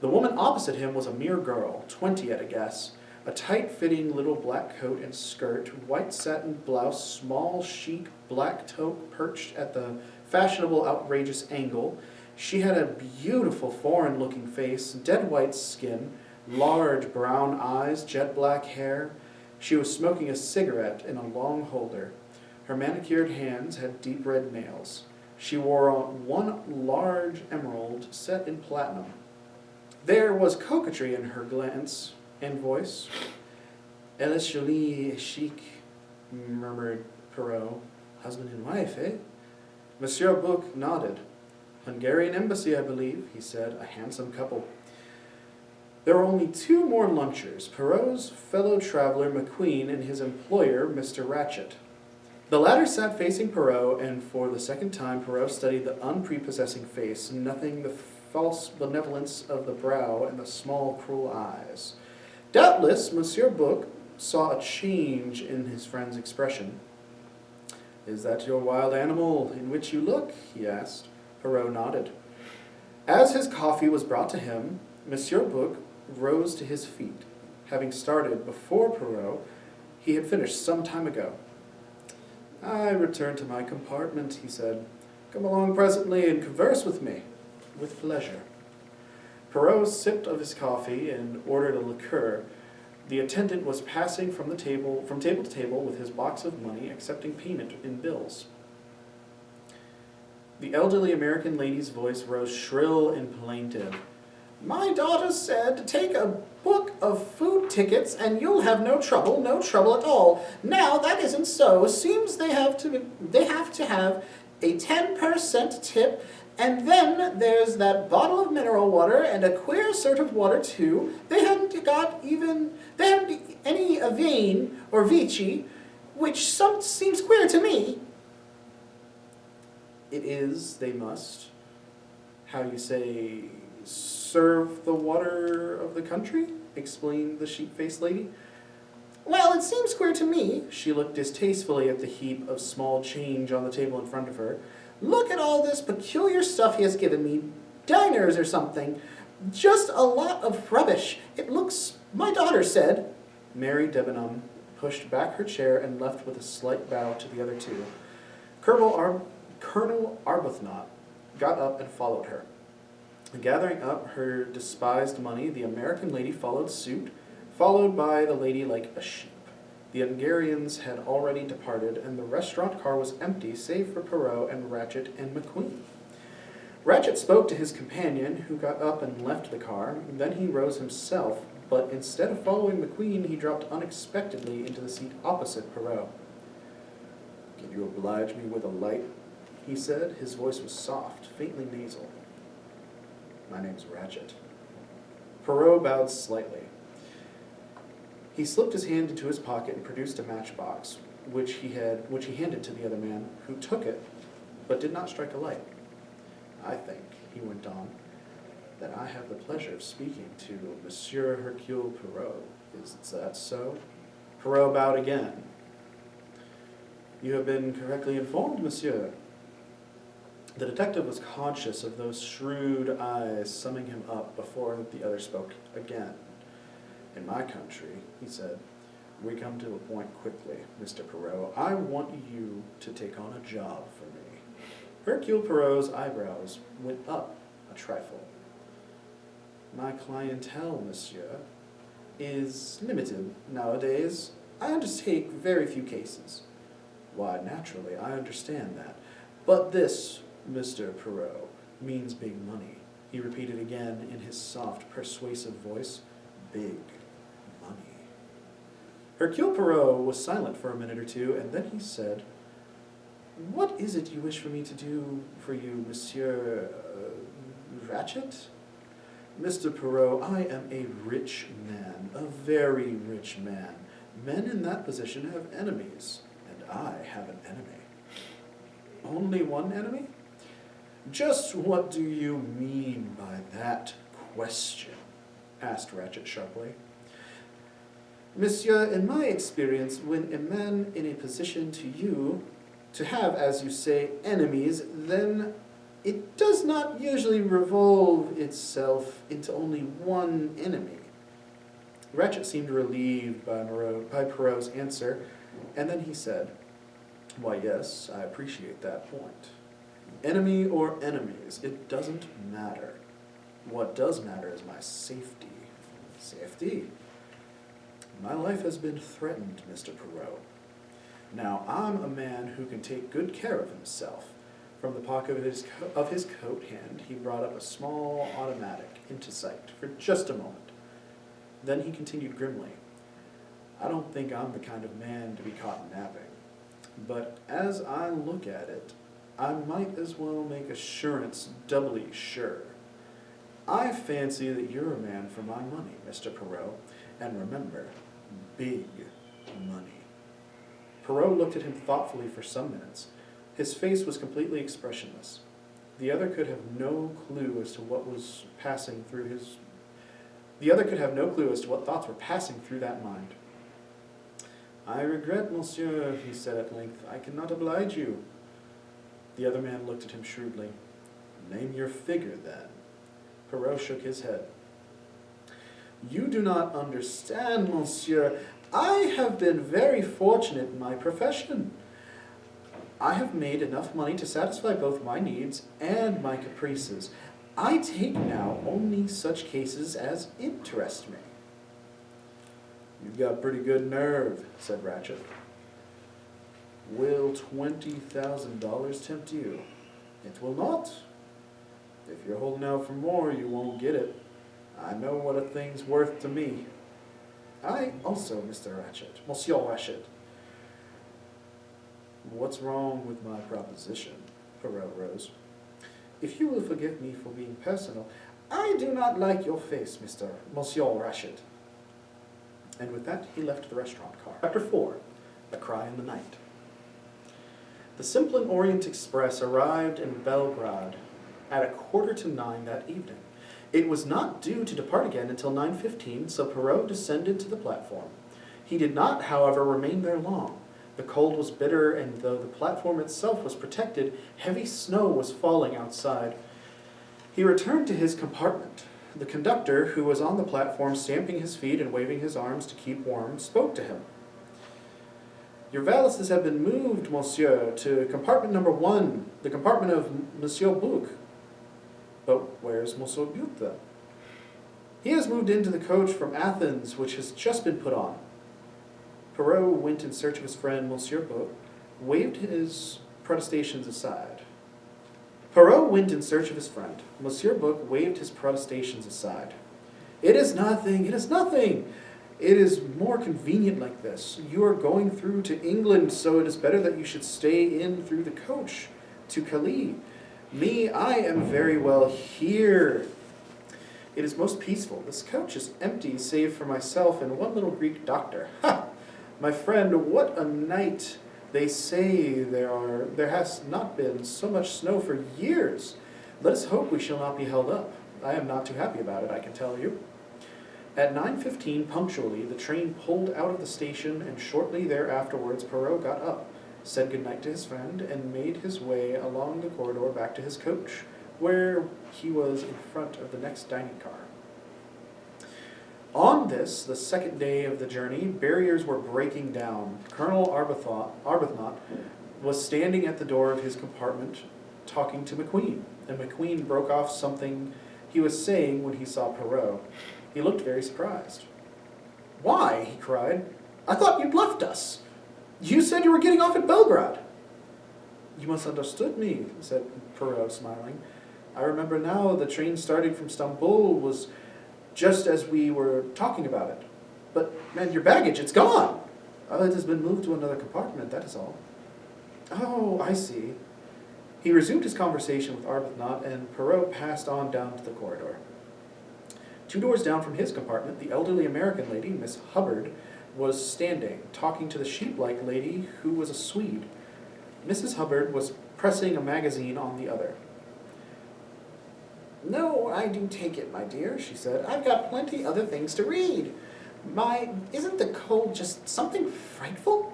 The woman opposite him was a mere girl, 20 at a guess. A tight-fitting little black coat and skirt, white satin blouse, small, chic black toque perched at the fashionable, outrageous angle. She had a beautiful, foreign-looking face, dead white skin, large brown eyes, jet black hair. She was smoking a cigarette in a long holder. Her manicured hands had deep red nails. She wore one large emerald set in platinum. There was coquetry in her glance and voice. Elle est jolie et chic, murmured Perrault. Husband and wife, eh? Monsieur Buck nodded. Hungarian embassy, I believe, he said, a handsome couple. There were only two more lunchers, Perrault's fellow traveler McQueen and his employer, Mr. Ratchet. The latter sat facing Perrault, and for the second time Perrault studied the unprepossessing face, nothing the false benevolence of the brow and the small, cruel eyes. Doubtless, Monsieur Buck saw a change in his friend's expression. "Is that your wild animal in which you look?" he asked. Perrault nodded. As his coffee was brought to him, Monsieur Buck rose to his feet. Having started before Perrault, he had finished some time ago. "I return to my compartment," he said. "Come along presently and converse with me." "With pleasure." Perrault sipped of his coffee and ordered a liqueur. The attendant was passing from table to table with his box of money, accepting payment in bills. The elderly American lady's voice rose shrill and plaintive. "My daughter said to take a book of food tickets and you'll have no trouble at all. Now that isn't so. Seems they have to have a 10% tip, and then there's that bottle of mineral water and a queer sort of water too. They hadn't any Avane or Vichy, which seems queer to me." "It is, they must, how you say, serve the water of the country," explained the sheep-faced lady. "Well, it seems queer to me." She looked distastefully at the heap of small change on the table in front of her. "Look at all this peculiar stuff he has given me. Diners or something. Just a lot of rubbish. It looks, my daughter said." Mary Debenham pushed back her chair and left with a slight bow to the other two. Colonel Arbuthnot got up and followed her. Gathering up her despised money, the American lady followed suit, followed by the lady like a sheep. The Hungarians had already departed, and the restaurant car was empty save for Perrault and Ratchet and McQueen. Ratchet spoke to his companion, who got up and left the car. Then he rose himself, but instead of following McQueen, he dropped unexpectedly into the seat opposite Perrault. Will you oblige me with a light? He said. His voice was soft, faintly nasal. My name's Ratchet. Perrault bowed slightly. He slipped his hand into his pocket and produced a matchbox, which he handed to the other man, who took it, but did not strike a light. I think, he went on, that I have the pleasure of speaking to Monsieur Hercule Poirot. Is that so? Perrault bowed again. You have been correctly informed, monsieur. The detective was conscious of those shrewd eyes summing him up before the other spoke again. In my country, he said, we come to a point quickly, Mr. Poirot. I want you to take on a job for me. Hercule Poirot's eyebrows went up a trifle. My clientele, monsieur, is limited nowadays. I undertake very few cases. Why, naturally, I understand that. But this, Mr. Poirot, means big money. He repeated again in his soft, persuasive voice, big money. Hercule Poirot was silent for a minute or two, and then he said, what is it you wish for me to do for you, Monsieur Ratchet? Mr. Poirot, I am a rich man, a very rich man. Men in that position have enemies, and I have an enemy. Only one enemy? Just what do you mean by that question? Asked Ratchet sharply. Monsieur, in my experience, when a man in a position to have, as you say, enemies, then it does not usually revolve itself into only one enemy. Ratchet seemed relieved by Poirot's answer, and then he said, why, yes, I appreciate that point. Enemy or enemies, it doesn't matter. What does matter is my safety. Safety? My life has been threatened, Mr. Poirot. Now, I'm a man who can take good care of himself. From the pocket of his coat hand, he brought up a small automatic into sight for just a moment. Then he continued grimly, I don't think I'm the kind of man to be caught napping. But as I look at it, I might as well make assurance doubly sure. I fancy that you're a man for my money, Mr. Poirot, and remember, big money. Poirot looked at him thoughtfully for some minutes. His face was completely expressionless. The other could have no clue as to what was passing through his... The other could have no clue as to what thoughts were passing through that mind. I regret, monsieur, he said at length. I cannot oblige you. The other man looked at him shrewdly. Name your figure, then. Poirot shook his head. You do not understand, monsieur. I have been very fortunate in my profession. I have made enough money to satisfy both my needs and my caprices. I take now only such cases as interest me. You've got pretty good nerve, said Ratchet. Will $20,000 tempt you? It will not. If you're holding out for more, you won't get it. I know what a thing's worth to me. I also, Monsieur Ratchet. What's wrong with my proposition? Poirot rose. If you will forgive me for being personal, I do not like your face, Monsieur Ratchet. And with that, he left the restaurant car. Chapter 4, A Cry in the Night. The Simplon Orient Express arrived in Belgrade at 8:45 that evening. It was not due to depart again until 9:15, so Poirot descended to the platform. He did not, however, remain there long. The cold was bitter, and though the platform itself was protected, heavy snow was falling outside. He returned to his compartment. The conductor, who was on the platform stamping his feet and waving his arms to keep warm, spoke to him. Your valises have been moved, monsieur, to compartment number 1, the compartment of Monsieur Bouc. But where's Monsieur Bouc, then? He has moved into the coach from Athens, which has just been put on. Poirot went in search of his friend, Monsieur Bouc, waved his protestations aside. Monsieur Bouc waved his protestations aside. It is nothing, It is more convenient like this. You are going through to England, so it is better that you should stay in through the coach to Calais. Me, I am very well here. It is most peaceful. This coach is empty, save for myself and one little Greek doctor. Ha! My friend, what a night! They say there has not been so much snow for years. Let us hope we shall not be held up. I am not too happy about it, I can tell you. At 9:15 punctually, the train pulled out of the station, and shortly thereafterwards Perrault got up, said goodnight to his friend, and made his way along the corridor back to his coach, where he was in front of the next dining car. On this, the second day of the journey, barriers were breaking down. Colonel Arbuthnot was standing at the door of his compartment talking to McQueen, and McQueen broke off something he was saying when he saw Perrault. He looked very surprised. "Why?" he cried. "I thought you'd left us. You said you were getting off at Belgrade." "You misunderstood me," said Perrault, smiling. "I remember now the train starting from Stamboul was just as we were talking about it. But, man, your baggage, it's gone." "Oh, it has been moved to another compartment, that is all." "Oh, I see." He resumed his conversation with Arbuthnot, and Perrault passed on down to the corridor. 2 doors down from his compartment, the elderly American lady, Miss Hubbard, was standing, talking to the sheep-like lady who was a Swede. Mrs. Hubbard was pressing a magazine on the other. "No, I do take it, my dear," she said. "I've got plenty other things to read. Isn't the cold just something frightful?"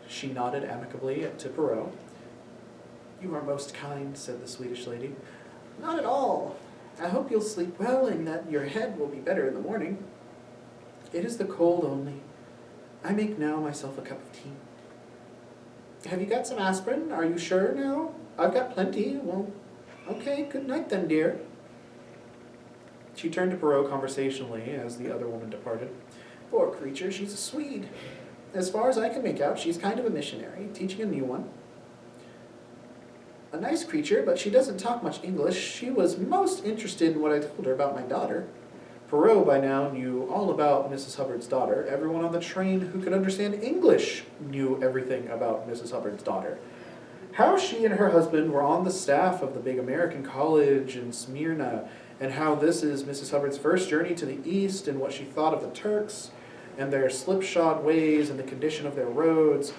She nodded amicably to Perrault. "You are most kind," said the Swedish lady. "Not at all. I hope you'll sleep well and that your head will be better in the morning." "It is the cold only. I make now myself a cup of tea." "Have you got some aspirin? Are you sure now?" "I've got plenty." "Well, okay, good night then, dear." She turned to Perrault conversationally as the other woman departed. "Poor creature, she's a Swede. As far as I can make out, she's kind of a missionary, teaching a new one. A nice creature, but she doesn't talk much English. She was most interested in what I told her about my daughter." Perrault by now knew all about Mrs. Hubbard's daughter. Everyone on the train who could understand English knew everything about Mrs. Hubbard's daughter. How she and her husband were on the staff of the big American college in Smyrna, and how this is Mrs. Hubbard's first journey to the East, and what she thought of the Turks, and their slipshod ways, and the condition of their roads.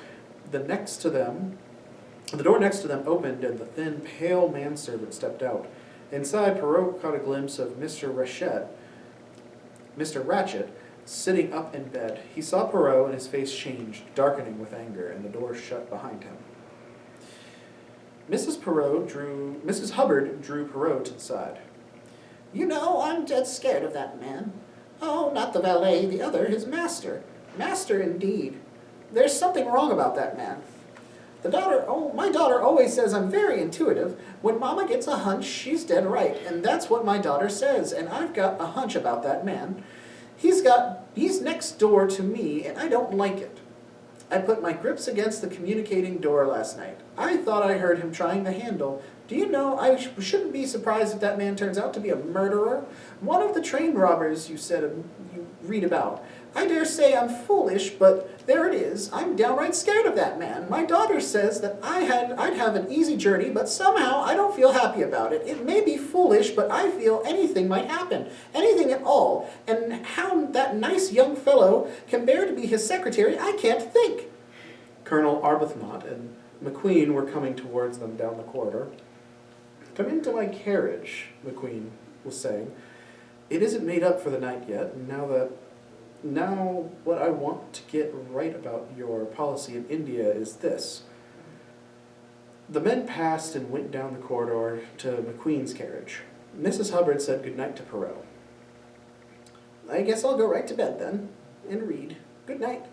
The door next to them opened, and the thin, pale manservant stepped out. Inside, Perrault caught a glimpse of Mr. Ratchet, sitting up in bed. He saw Perrault, and his face changed, darkening with anger, and the door shut behind him. Mrs. Hubbard drew Perrault to the side. "You know, I'm dead scared of that man. Oh, not the valet, the other, his master. Master, indeed. There's something wrong about that man. My daughter always says I'm very intuitive. When Mama gets a hunch, she's dead right, and that's what my daughter says, and I've got a hunch about that man. He's next door to me, and I don't like it. I put my grips against the communicating door last night. I thought I heard him trying the handle. Do you know, I shouldn't be surprised if that man turns out to be a murderer. One of the train robbers you read about. I dare say I'm foolish, but there it is. I'm downright scared of that man. My daughter says that I'd have an easy journey, but somehow I don't feel happy about it. It may be foolish, but I feel anything might happen. Anything at all. And how that nice young fellow can bear to be his secretary, I can't think." Colonel Arbuthnot and McQueen were coming towards them down the corridor. "Come into my carriage," McQueen was saying. "It isn't made up for the night yet, Now, what I want to get right about your policy in India is this." The men passed and went down the corridor to McQueen's carriage. Mrs. Hubbard said goodnight to Perrault. "I guess I'll go right to bed then, and read. Good night."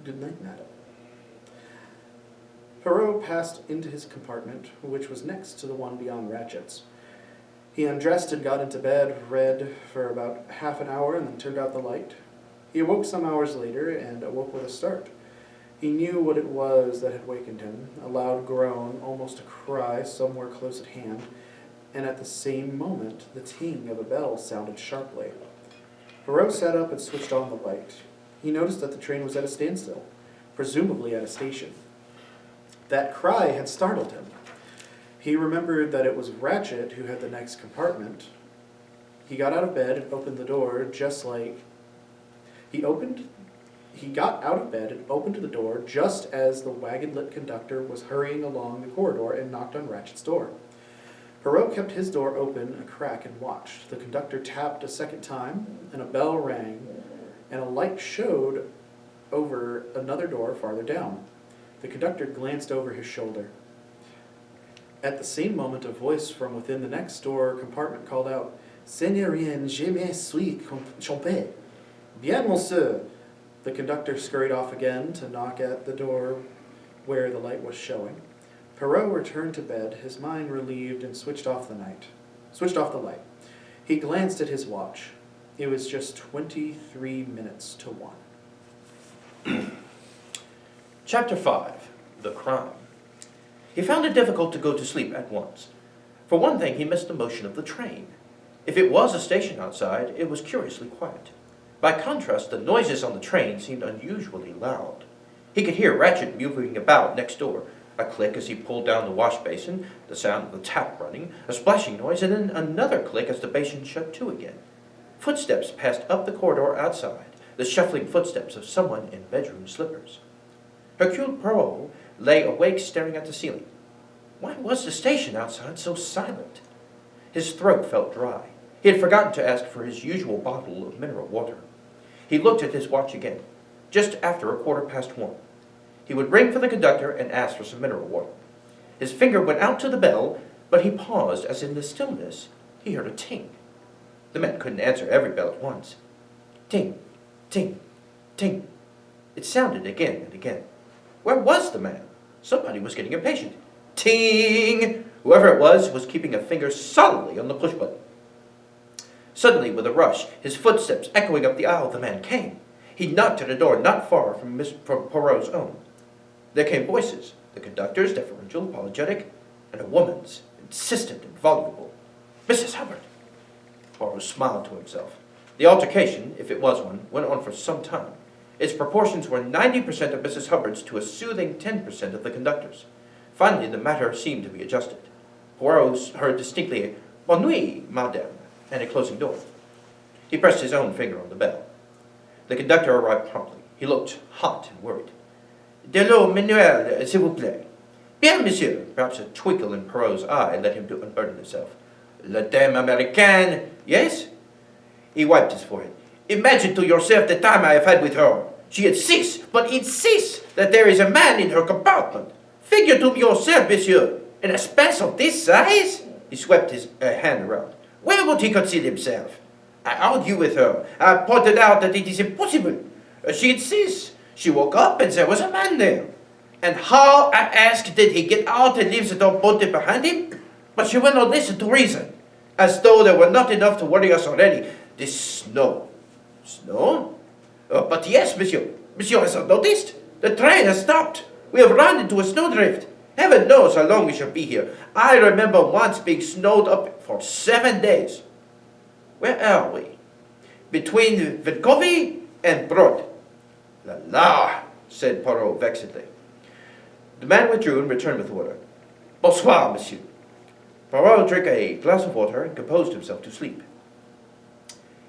"Good night, madam." Perrault passed into his compartment, which was next to the one beyond Ratchet's. He undressed and got into bed, read for about half an hour, and then turned out the light. He awoke some hours later, and awoke with a start. He knew what it was that had wakened him, a loud groan, almost a cry, somewhere close at hand, and at the same moment the ting of a bell sounded sharply. Perrault sat up and switched on the light. He noticed that the train was at a standstill, presumably at a station. That cry had startled him. He remembered that it was Ratchet who had the next compartment. He got out of bed and opened the door just like... He got out of bed and opened the door just as the wagon-lit conductor was hurrying along the corridor and knocked on Ratchet's door. Perrault kept his door open a crack and watched. The conductor tapped a second time, and a bell rang, and a light showed over another door farther down. The conductor glanced over his shoulder. At the same moment, a voice from within the next door compartment called out, "Seigneurin, je me suis trompé." "Bien, monsieur." The conductor scurried off again to knock at the door where the light was showing. Perrault returned to bed, his mind relieved, and switched off the light. He glanced at his watch. It was just 23 minutes to 1. Chapter 5. The Crime. He found it difficult to go to sleep at once. For one thing, he missed the motion of the train. If it was a station outside, it was curiously quiet. By contrast, the noises on the train seemed unusually loud. He could hear Ratchet moving about next door, a click as he pulled down the wash basin, the sound of the tap running, a splashing noise, and then another click as the basin shut to again. Footsteps passed up the corridor outside, the shuffling footsteps of someone in bedroom slippers. Hercule Poirot lay awake staring at the ceiling. Why was the station outside so silent? His throat felt dry. He had forgotten to ask for his usual bottle of mineral water. He looked at his watch again, just after 1:15. He would ring for the conductor and ask for some mineral water. His finger went out to the bell, but he paused as in the stillness he heard a ting. The man couldn't answer every bell at once. Ting, ting, ting. It sounded again and again. Where was the man? Somebody was getting impatient. Ting! Whoever it was keeping a finger solidly on the push button. Suddenly, with a rush, his footsteps echoing up the aisle, the man came. He knocked at a door not far from Poirot's own. There came voices, the conductor's, deferential, apologetic, and a woman's, insistent and voluble. "Mrs. Hubbard!" Poirot smiled to himself. The altercation, if it was one, went on for some time. Its proportions were 90% of Mrs. Hubbard's to a soothing 10% of the conductor's. Finally, the matter seemed to be adjusted. Poirot heard distinctly, "Bonne nuit, madame," and a closing door. He pressed his own finger on the bell. The conductor arrived promptly. He looked hot and worried. "De l'eau minéral, s'il vous plaît." "Bien, monsieur." Perhaps a twinkle in Poirot's eye led him to unburden himself. "La dame américaine." "Yes?" He wiped his forehead. "Imagine to yourself the time I have had with her. She insists, but insists, that there is a man in her compartment. Figure to yourself, monsieur, in a space of this size?" He swept his hand around. "Where would he conceal himself? I argue with her. I pointed out that it is impossible. She insists. She woke up and there was a man there. And how, I asked, did he get out and leave the door bolted behind him? But she will not listen to reason. As though there were not enough to worry us already. This snow." "Snow? But yes, monsieur. Monsieur has not noticed. The train has stopped. We have run into a snowdrift. Heaven knows how long we shall be here. I remember once being snowed up for 7 days. Where are we? Between Vinkovy and Brod." "La la," said Poirot vexedly. The man withdrew and returned with water. "Bonsoir, monsieur." Poirot drank a glass of water and composed himself to sleep.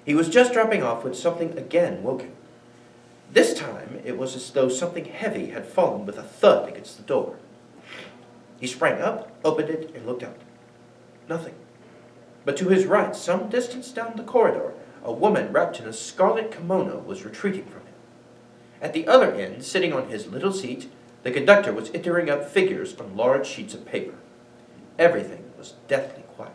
He was just dropping off when something again woke him. This time it was as though something heavy had fallen with a thud against the door. He sprang up, opened it, and looked out. Nothing. But to his right, some distance down the corridor, a woman wrapped in a scarlet kimono was retreating from him. At the other end, sitting on his little seat, the conductor was entering up figures on large sheets of paper. Everything was deathly quiet.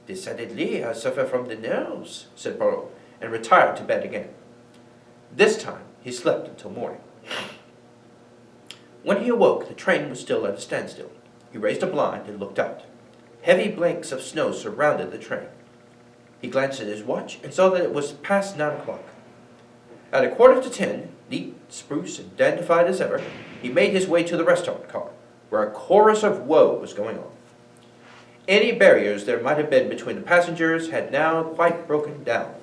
"Decidedly, I suffer from the nerves," said Poirot, and retired to bed again. This time, he slept until morning. When he awoke, the train was still at a standstill. He raised a blind and looked out. Heavy blanks of snow surrounded the train. He glanced at his watch and saw that it was past 9 o'clock. At 10:15, neat, spruce, and dandified as ever, he made his way to the restaurant car, where a chorus of woe was going on. Any barriers there might have been between the passengers had now quite broken down.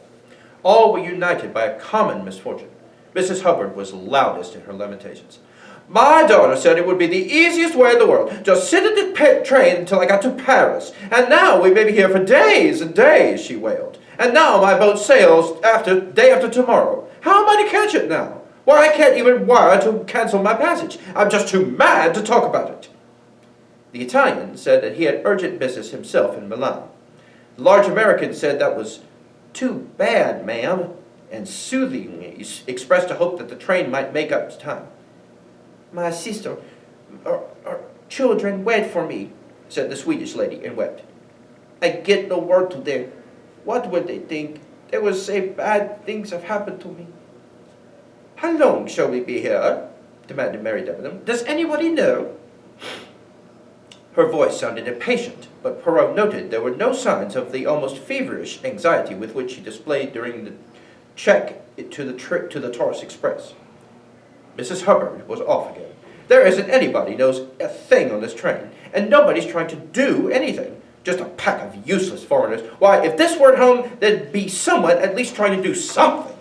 All were united by a common misfortune. Mrs. Hubbard was loudest in her lamentations. My daughter said it would be the easiest way in the world. Just sit in the train until I got to Paris. And now we may be here for days and days, she wailed. And now my boat sails day after tomorrow. How am I to catch it now? Why, I can't even wire to cancel my passage. I'm just too mad to talk about it. The Italian said that he had urgent business himself in Milan. The large American said that was too bad, ma'am, and soothingly expressed a hope that the train might make up time. My sister, our children wait for me, said the Swedish lady, and wept. I get no word to them. What will they think? They will say bad things have happened to me. How long shall we be here? Demanded Mary Debenham. Does anybody know? Her voice sounded impatient, but Poirot noted there were no signs of the almost feverish anxiety with which she displayed during the check to the trip to the Taurus Express. Mrs. Hubbard was off again. There isn't anybody knows a thing on this train, and nobody's trying to do anything. Just a pack of useless foreigners. Why, if this weren't home, there'd be someone at least trying to do something.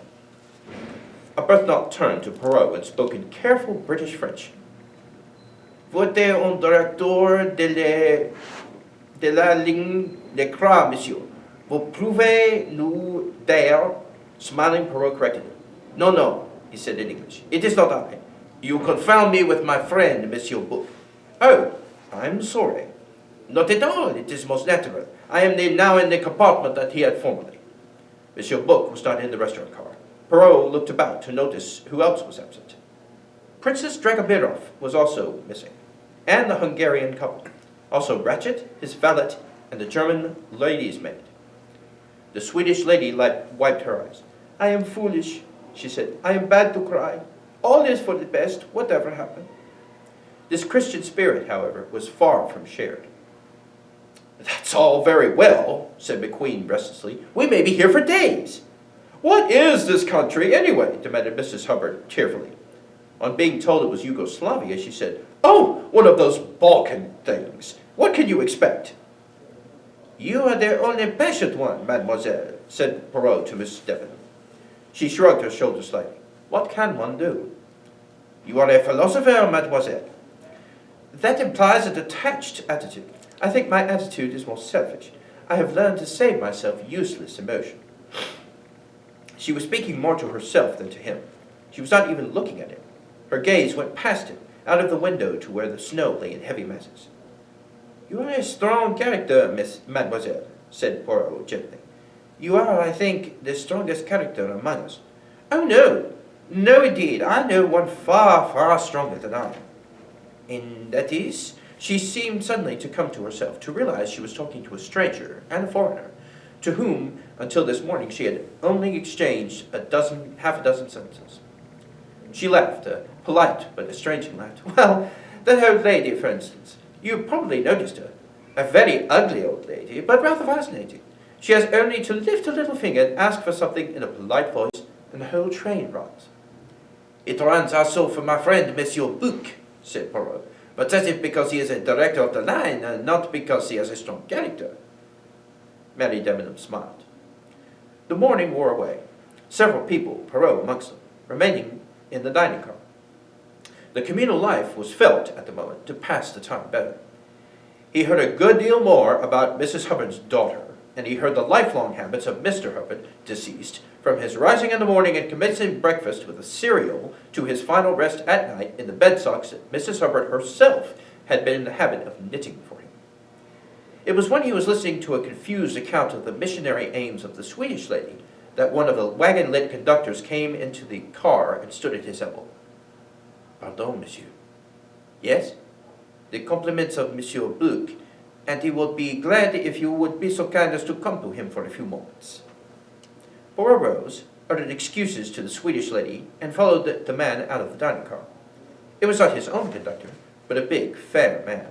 Arbuthnot turned to Poirot and spoke in careful British French. Votez un directeur de la ligne de croix, monsieur. Vous pouvez nous dire? Smiling, Poirot corrected him. No, no, he said in English. It is not I. You confound me with my friend, Monsieur Book. Oh, I'm sorry. Not at all. It is most natural. I am now in the compartment that he had formerly. Monsieur Book was not in the restaurant car. Poirot looked about to notice who else was absent. Princess Dragobirov was also missing, and the Hungarian couple. Also Ratchet, his valet, and the German lady's maid. The Swedish lady wiped her eyes. I am foolish, she said. I am bad to cry. All is for the best, whatever happened. This Christian spirit, however, was far from shared. That's all very well, said McQueen restlessly. We may be here for days. What is this country, anyway? Demanded Mrs. Hubbard tearfully. On being told it was Yugoslavia, she said, Oh, one of those Balkan things. What can you expect? You are the only patient one, mademoiselle, said Poirot to Miss Debenham. She shrugged her shoulders slightly. What can one do? You are a philosopher, mademoiselle. That implies a detached attitude. I think my attitude is more selfish. I have learned to save myself useless emotion. She was speaking more to herself than to him. She was not even looking at him. Her gaze went past him, out of the window to where the snow lay in heavy masses. You are a strong character, mademoiselle, said Poirot gently. You are, I think, the strongest character among us. Oh, no. No, indeed. I know one far, far stronger than I am. And that is? She seemed suddenly to come to herself, to realize she was talking to a stranger and a foreigner, to whom, until this morning, she had only exchanged half a dozen sentences. She laughed, a polite but estranging laugh. Well, that old lady, for instance. You probably noticed her. A very ugly old lady, but rather fascinating. She has only to lift a little finger and ask for something in a polite voice, and the whole train runs. It runs also for my friend, Monsieur Book, said Poirot. But that is because he is a director of the line, and not because he has a strong character. Mary Debenham smiled. The morning wore away. Several people, Poirot amongst them, remaining in the dining car. The communal life was felt, at the moment, to pass the time better. He heard a good deal more about Mrs. Hubbard's daughter, and he heard the lifelong habits of Mr. Hubbard, deceased, from his rising in the morning and commencing breakfast with a cereal to his final rest at night in the bed socks that Mrs. Hubbard herself had been in the habit of knitting for him. It was when he was listening to a confused account of the missionary aims of the Swedish lady that one of the wagon-lit conductors came into the car and stood at his elbow. Pardon, monsieur. Yes? The compliments of Monsieur Book, and he would be glad if you would be so kind as to come to him for a few moments. Poirot rose, uttered excuses to the Swedish lady, and followed the man out of the dining car. It was not his own conductor, but a big, fair man.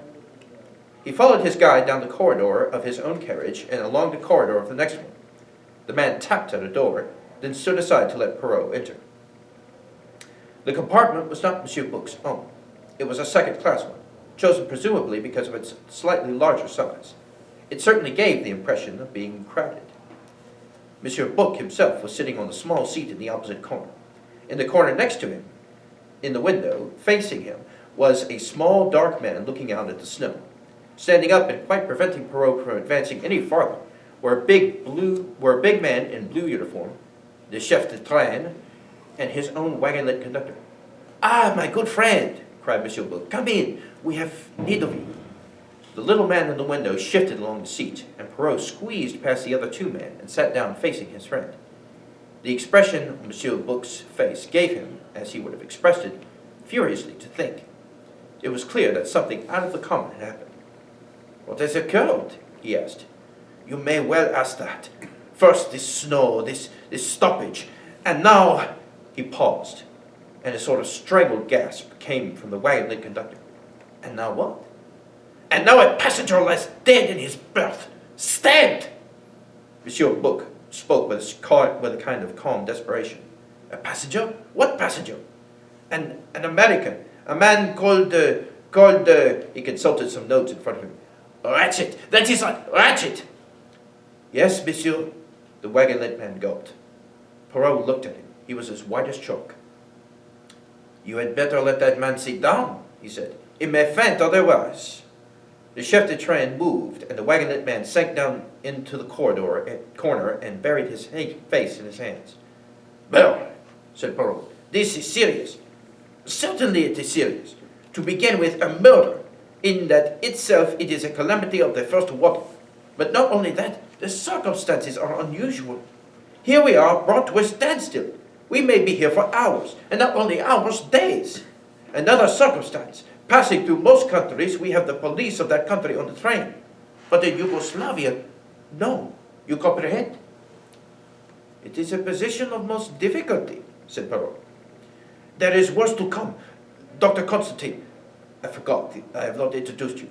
He followed his guide down the corridor of his own carriage and along the corridor of the next one. The man tapped at a door, then stood aside to let Poirot enter. The compartment was not Monsieur Book's own. It was a second-class one, chosen presumably because of its slightly larger size. It certainly gave the impression of being crowded. Monsieur Book himself was sitting on a small seat in the opposite corner. In the corner next to him, in the window, facing him, was a small, dark man looking out at the snow. Standing up and quite preventing Perrault from advancing any farther were a big man in blue uniform, the chef de train, and his own wagonlet conductor. "Ah, my good friend," cried Monsieur Book, "come in. We have need of you." The little man in the window shifted along the seat, and Perrault squeezed past the other two men and sat down facing his friend. The expression on Monsieur Book's face gave him, as he would have expressed it, furiously to think. It was clear that something out of the common had happened. "What has occurred?" he asked. "You may well ask that. First this snow, this stoppage, and now—" He paused, and a sort of strangled gasp came from the wagon-lit conductor. "And now what?" "And now a passenger lies dead in his berth, stabbed!" Monsieur Book spoke with a kind of calm desperation. "A passenger? What passenger?" An American, a man called, he consulted some notes in front of him. "Ratchet, that is right, Ratchet!" "Yes, monsieur," the wagon-lit man gulped. Perrault looked at him. He was as white as chalk. "You had better let that man sit down," he said. "He may faint otherwise." The chef de train moved, and the wagon-lit man sank down into the corner and buried his face in his hands. "Well," said Perrault, "this is serious." "Certainly it is serious. To begin with, a murder. In that itself it is a calamity of the first water. But not only that, the circumstances are unusual. Here we are brought to a standstill. We may be here for hours, and not only hours, days. Another circumstance. Passing through most countries, we have the police of that country on the train. But in Yugoslavia, no. You comprehend?" "It is a position of most difficulty," said Perrault. "There is worse to come. Dr. Constantine, I forgot, I have not introduced you.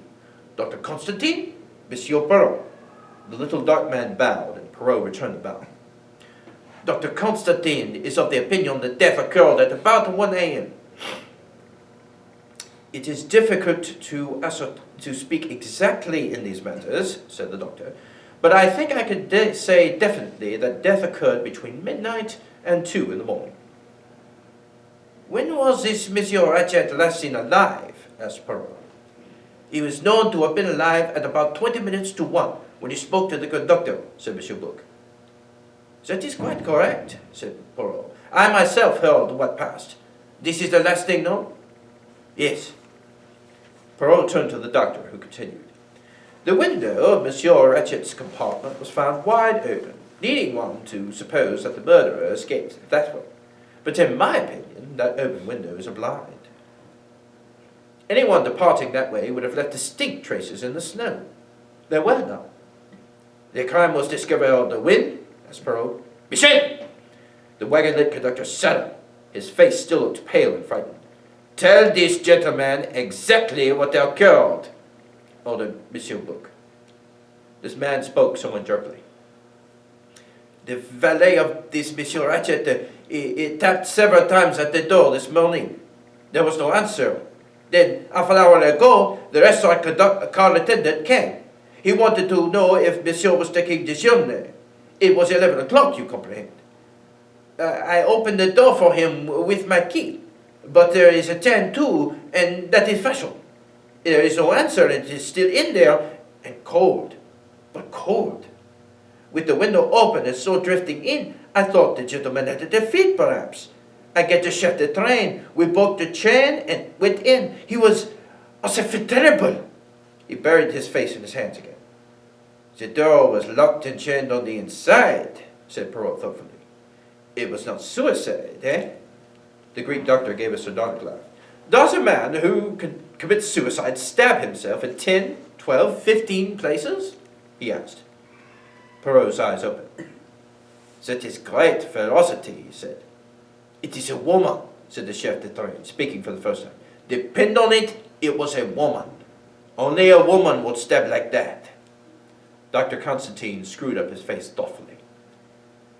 Dr. Constantine, Monsieur Perrault." The little dark man bowed, and Perrault returned the bow. "Dr. Constantine is of the opinion that death occurred at about 1 a.m. "It is difficult to speak exactly in these matters," said the doctor, "but I think I can say definitely that death occurred between midnight and 2 in the morning." "When was this Monsieur Ratchet last seen alive?" asked Perrault. "He was known to have been alive at about 20 minutes to 1 when he spoke to the conductor," said Monsieur Book. "That is quite correct," said Perrault. "I myself heard what passed. This is the last thing known?" "Yes." Perrault turned to the doctor, who continued. "The window of Monsieur Ratchet's compartment was found wide open, leading one to suppose that the murderer escaped that way. But in my opinion, that open window is a blind. Anyone departing that way would have left distinct traces in the snow. There were none." "The crime was discovered on the wind?" asked Perrault. "Michel!" The wagon-lit conductor sat up. His face still looked pale and frightened. "Tell this gentleman exactly what occurred," ordered Monsieur Book. This man spoke somewhat jerkily. "The valet of this Monsieur Ratchet, he tapped several times at the door this morning. There was no answer. Then, half an hour ago, the restaurant car attendant came. He wanted to know if Monsieur was taking déjeuner. It was 11 o'clock, you comprehend. I opened the door for him with my key, but there is a 10-2, and that is fashion. There is no answer, and it is still in there, and cold, but cold. With the window open and so drifting in, I thought the gentleman had a defeat, perhaps. I get the chef de train. We broke the chain and went in. He was, oh, c'est terrible." He buried his face in his hands again. "The door was locked and chained on the inside," said Perrault thoughtfully. "It was not suicide, eh?" The Greek doctor gave a sardonic laugh. "Does a man who commits suicide stab himself in 10, 12, 15 places?" he asked. Perrault's eyes opened. "That is great ferocity," he said. "It is a woman," said the chef de train, speaking for the first time. "Depend on it, it was a woman. Only a woman would stab like that." Dr. Constantine screwed up his face thoughtfully.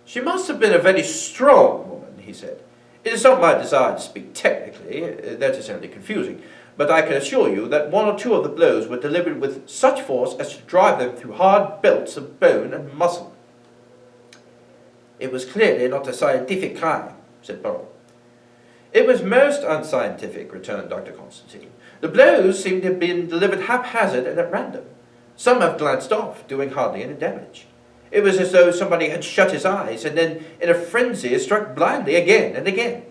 "She must have been a very strong woman," he said. "It is not my desire to speak technically, that is only confusing, but I can assure you that 1 or 2 of the blows were delivered with such force as to drive them through hard belts of bone and muscle." It was clearly not a scientific crime, said Poirot. It was most unscientific, returned Dr. Constantine. The blows seem to have been delivered haphazard and at random. Some have glanced off, doing hardly any damage. It was as though somebody had shut his eyes and then, in a frenzy, struck blindly again and again.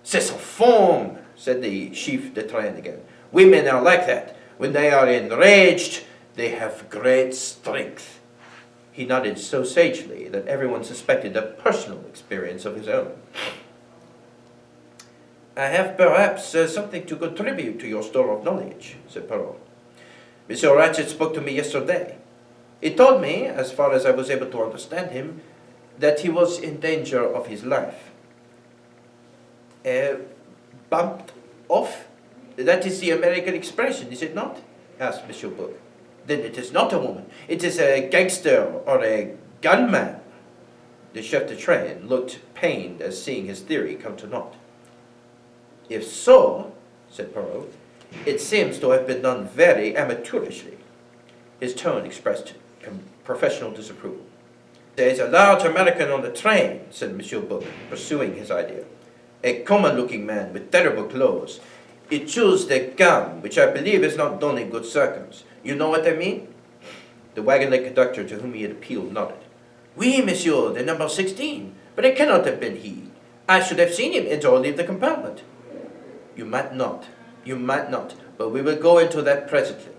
C'est sans forme, said the chef de train again. Women are like that. When they are enraged, they have great strength. He nodded so sagely that everyone suspected a personal experience of his own. I have perhaps something to contribute to your store of knowledge, said Poirot. Monsieur Ratchet spoke to me yesterday. He told me, as far as I was able to understand him, that he was in danger of his life. Bumped off? That is the American expression, is it not? Asked Monsieur Book. Then it is not a woman. It is a gangster or a gunman. The chef de train looked pained as seeing his theory come to naught. If so, said Poirot, it seems to have been done very amateurishly. His tone expressed professional disapproval. There is a large American on the train, said Monsieur Book, pursuing his idea. A common-looking man with terrible clothes. He chews the gum, which I believe is not done in good circles. You know what I mean? The wagon-led conductor to whom he had appealed nodded. Oui, monsieur, the number 16. But it cannot have been he. I should have seen him enter or leave the compartment. You might not, but we will go into that presently.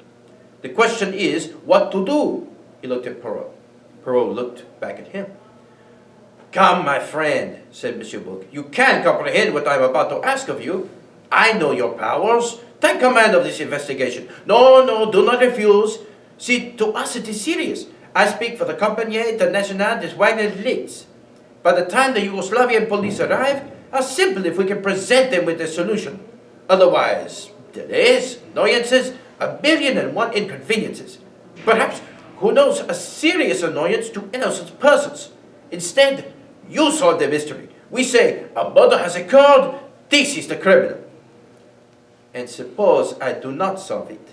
The question is, what to do? He looked at Poirot. Poirot looked back at him. Come, my friend, said Monsieur Book. You can comprehend what I am about to ask of you. I know your powers. Take command of this investigation. No, do not refuse. See, to us it is serious. I speak for the Compagnie Internationale des Wagons. By the time the Yugoslavian police arrive, how simple if we can present them with a solution. Otherwise, delays, annoyances, 1,000,001 inconveniences. Perhaps, who knows, a serious annoyance to innocent persons. Instead, you solve the mystery. We say, a murder has occurred, this is the criminal. And suppose I do not solve it.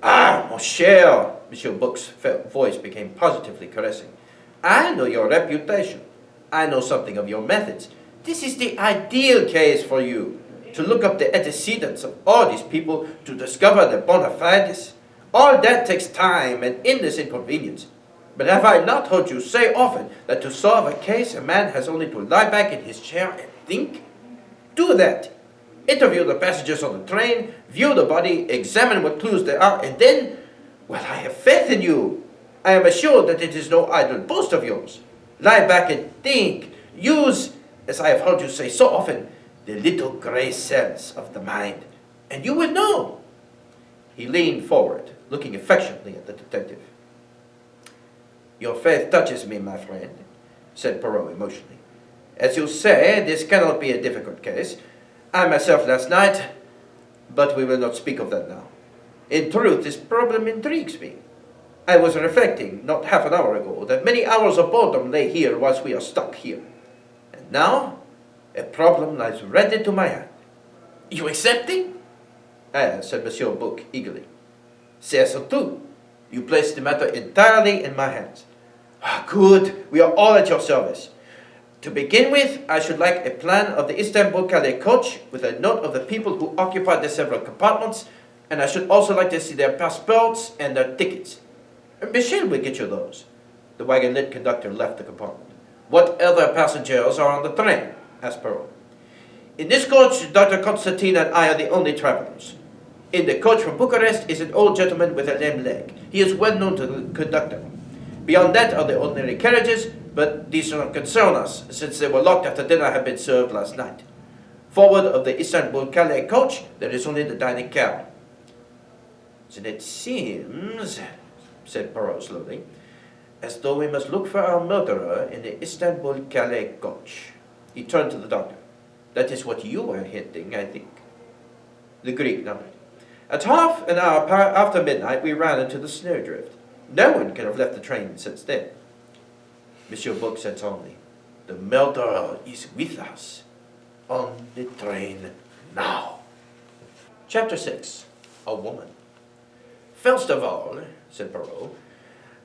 Ah, mon cher, Monsieur Book's voice became positively caressing. I know your reputation. I know something of your methods. This is the ideal case for you. To look up the antecedents of all these people, to discover the bona fides. All that takes time and endless inconvenience. But have I not heard you say often that to solve a case, a man has only to lie back in his chair and think? Do that. Interview the passengers on the train, view the body, examine what clues there are, and then, well, I have faith in you. I am assured that it is no idle boast of yours. Lie back and think. Use, as I have heard you say so often, the little grey cells of the mind, and you will know. He leaned forward, looking affectionately at the detective. Your faith touches me, my friend, said Poirot emotionally. As you say, this cannot be a difficult case. I myself last night, but we will not speak of that now. In truth, this problem intrigues me. I was reflecting, not half an hour ago, that many hours of boredom lay here whilst we are stuck here. And now, a problem lies right into my hand. You accepting? Ah, said Monsieur Book eagerly. C'est surtout. You place the matter entirely in my hands. Ah, good. We are all at your service. To begin with, I should like a plan of the Istanbul-Calais coach with a note of the people who occupied the several compartments, and I should also like to see their passports and their tickets. Michel will get you those. The wagon-lit conductor left the compartment. What other passengers are on the train? Asked Poirot. In this coach, Dr. Constantine and I are the only travelers. In the coach from Bucharest is an old gentleman with a lame leg. He is well known to the conductor. Beyond that are the ordinary carriages, but these do not concern us, since they were locked after dinner had been served last night. Forward of the Istanbul-Calais coach, there is only the dining car. Then it seems, said Poirot slowly, as though we must look for our murderer in the Istanbul-Calais coach. He turned to the doctor. That is what you were hinting, I think. The Greek nodded. At half an hour after midnight, we ran into the snowdrift. No one can have left the train since then. Monsieur Book said solemnly, the murderer is with us, on the train now. Chapter 6. A Woman. First of all, said Poirot,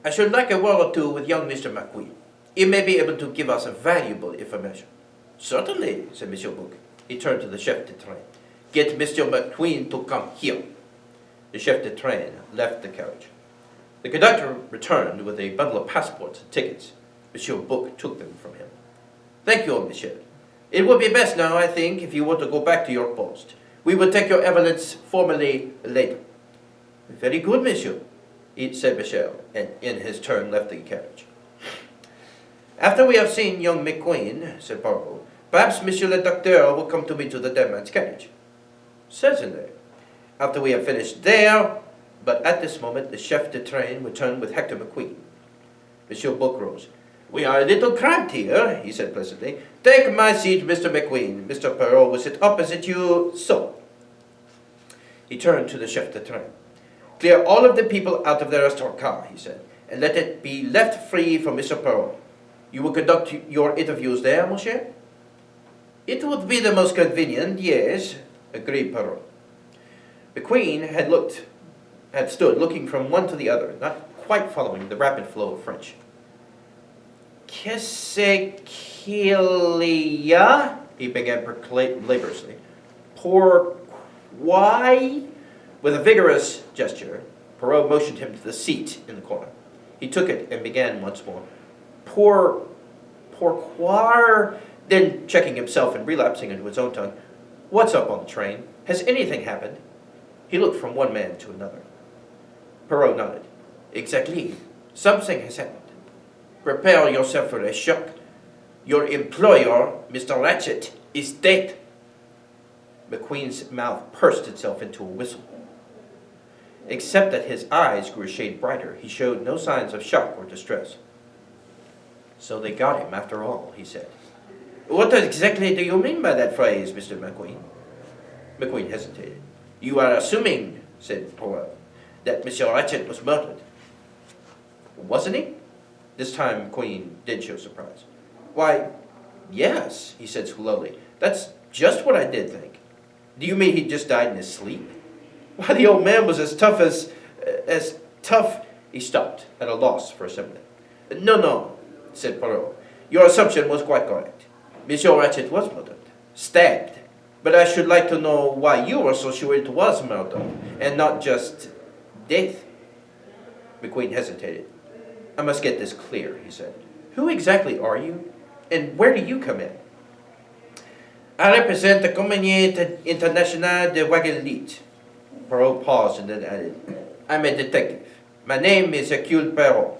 I should like a word or two with young Mr. Macquis. You may be able to give us valuable information. Certainly, said Monsieur Book. He turned to the chef de train. Get Mr. McQueen to come here. The chef de train left the carriage. The conductor returned with a bundle of passports and tickets. Monsieur Book took them from him. Thank you, monsieur. It would be best now, I think, if you were to go back to your post. We will take your evidence formally later. Very good, monsieur, said Michel, and in his turn left the carriage. After we have seen young McQueen, said Poirot, perhaps monsieur le docteur will come to me to the dead man's carriage. Certainly. After we have finished there, but at this moment the chef de train returned with Hector McQueen. Monsieur Book rose. We are a little cramped here, he said pleasantly. Take my seat, Mr. McQueen. Mr. Poirot will sit opposite you, so. He turned to the chef de train. Clear all of the people out of the restaurant car, he said, and let it be left free for Mr. Poirot. You will conduct your interviews there, monsieur? It would be the most convenient, yes, agreed Poirot. McQueen had stood looking from one to the other, not quite following the rapid flow of French. Qu'est-ce qu'il y a? He began laboriously. Pourquoi? With a vigorous gesture, Poirot motioned him to the seat in the corner. He took it and began once more. Pourquoi? Then, checking himself and relapsing into his own tongue, what's up on the train? Has anything happened? He looked from one man to another. Poirot nodded. Exactly. Something has happened. Prepare yourself for a shock. Your employer, Mr. Ratchet, is dead. McQueen's mouth pursed itself into a whistle. Except that his eyes grew a shade brighter, he showed no signs of shock or distress. So they got him after all, he said. What exactly do you mean by that phrase, Mr. McQueen? McQueen hesitated. You are assuming, said Poirot, that Monsieur Ratchet was murdered. Wasn't he? This time McQueen did show surprise. Why, yes, he said slowly. That's just what I did think. Do you mean he just died in his sleep? Why, the old man was as tough as tough. He stopped, at a loss for a simile. No, said Poirot. Your assumption was quite correct. Monsieur Ratchet was murdered, stabbed. But I should like to know why you are so sure it was murder, and not just death. McQueen hesitated. I must get this clear, he said. Who exactly are you, and where do you come in? I represent the Compagnie Internationale de Wagelit. Poirot paused and then added, I'm a detective. My name is Hercule Poirot.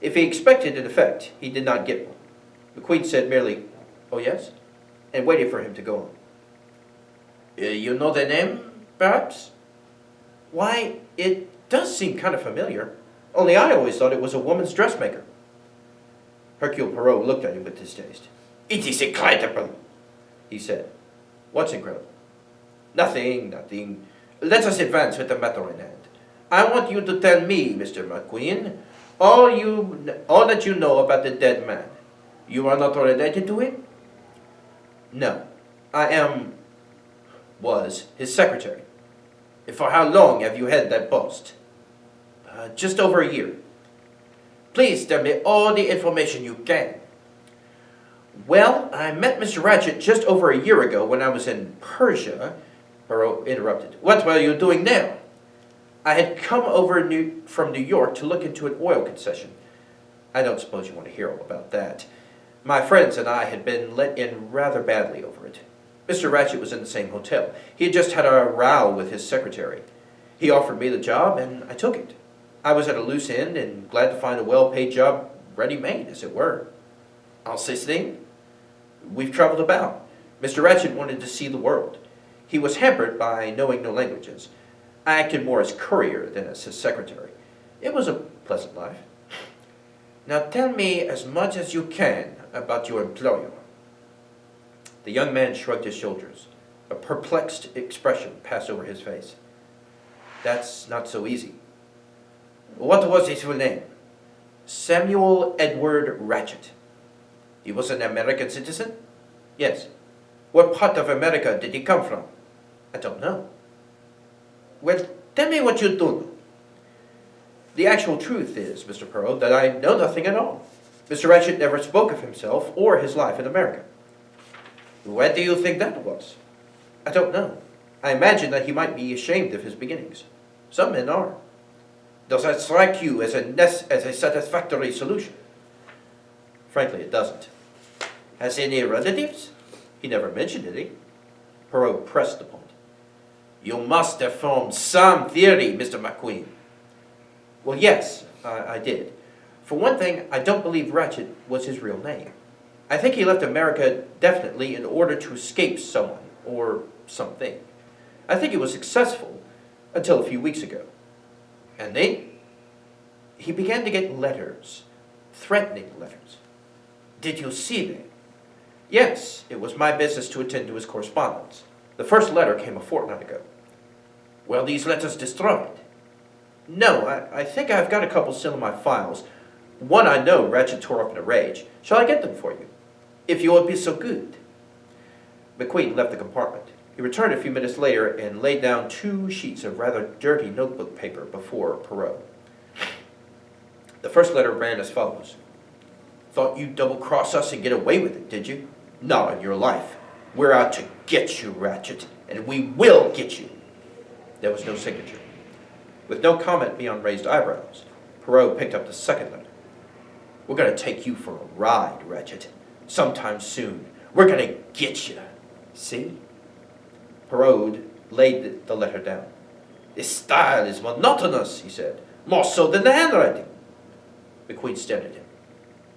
If he expected an effect, he did not get one. McQueen said merely, oh yes, and waited for him to go on. You know the name, perhaps? Why, it does seem kind of familiar. Only I always thought it was a woman's dressmaker. Hercule Poirot looked at him with distaste. It is incredible, he said. What's incredible? Nothing. Let us advance with the matter in hand. I want you to tell me, Mr. McQueen, all that you know about the dead man. You are not related to him? No. I was his secretary. For how long have you held that post? Just over a year. Please tell me all the information you can. Well, I met Mr. Ratchet just over a year ago when I was in Persia. Poirot interrupted. What were you doing there? I had come over from New York to look into an oil concession. I don't suppose you want to hear all about that. My friends and I had been let in rather badly over it. Mr. Ratchet was in the same hotel. He had just had a row with his secretary. He offered me the job, and I took it. I was at a loose end and glad to find a well-paid job ready-made, as it were. En Sicily, we've traveled about. Mr. Ratchet wanted to see the world. He was hampered by knowing no languages. I acted more as courier than as his secretary. It was a pleasant life. Now tell me as much as you can about your employer. The young man shrugged his shoulders. A perplexed expression passed over his face. That's not so easy. What was his full name? Samuel Edward Ratchet. He was an American citizen? Yes. What part of America did he come from? I don't know. Well, tell me what you do know. The actual truth is, Mr. Poirot, that I know nothing at all. Mr. Ratchet never spoke of himself or his life in America. Why do you think that was? I don't know. I imagine that he might be ashamed of his beginnings. Some men are. Does that strike you as a satisfactory solution? Frankly, it doesn't. Has he any relatives? He never mentioned any. Perrault pressed the point. You must have formed some theory, Mr. McQueen. Well, yes, I did. For one thing, I don't believe Ratchet was his real name. I think he left America definitely in order to escape someone or something. I think he was successful until a few weeks ago. And then he began to get letters, threatening letters. Did you see them? Yes, it was my business to attend to his correspondence. The first letter came a fortnight ago. Were these letters destroyed? No, I think I've got a couple still in my files. One I know Ratchet tore up in a rage. Shall I get them for you? If you would be so good. McQueen left the compartment. He returned a few minutes later and laid down 2 sheets of rather dirty notebook paper before Perrault. The first letter ran as follows. Thought you'd double-cross us and get away with it, did you? Not on your life. We're out to get you, Ratchet, and we will get you. There was no signature. With no comment beyond raised eyebrows, Perrault picked up the second letter. We're going to take you for a ride, Ratchet. Sometime soon. We're going to get you. See? Perrault laid the letter down. This style is monotonous, he said. More so than the handwriting. McQueen stared at him.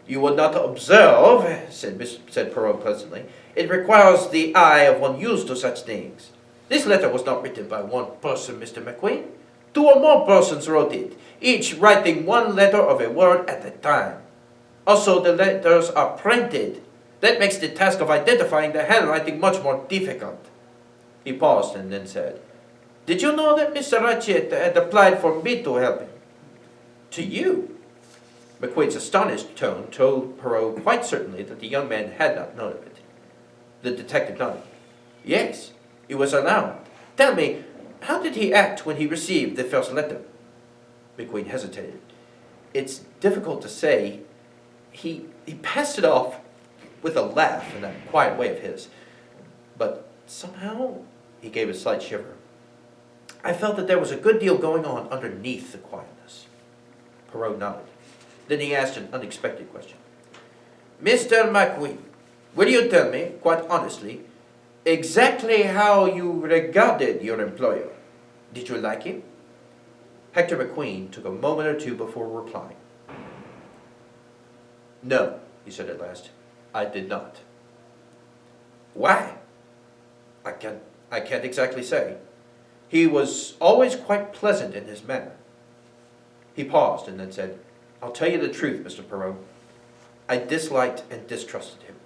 You would not observe, said Perrault pleasantly. It requires the eye of one used to such things. This letter was not written by one person, Mr. McQueen. 2 or more persons wrote it, each writing 1 letter of a word at a time. Also, the letters are printed. That makes the task of identifying the handwriting much more difficult. He paused and then said, Did you know that Mr. Ratchet had applied for me to help him? To you? McQueen's astonished tone told Perrault quite certainly that the young man had not known of it. The detective nodded. Yes, it was allowed. Tell me, how did he act when he received the first letter? McQueen hesitated. It's difficult to say. He passed it off with a laugh in that quiet way of his. But somehow, he gave a slight shiver. I felt that there was a good deal going on underneath the quietness. Perrault nodded. Then he asked an unexpected question. Mr. McQueen, will you tell me, quite honestly, exactly how you regarded your employer? Did you like him? Hector McQueen took a moment or two before replying. No, he said at last, I did not. Why? I can't exactly say. He was always quite pleasant in his manner. He paused and then said, I'll tell you the truth, Mr. Perrault. I disliked and distrusted him.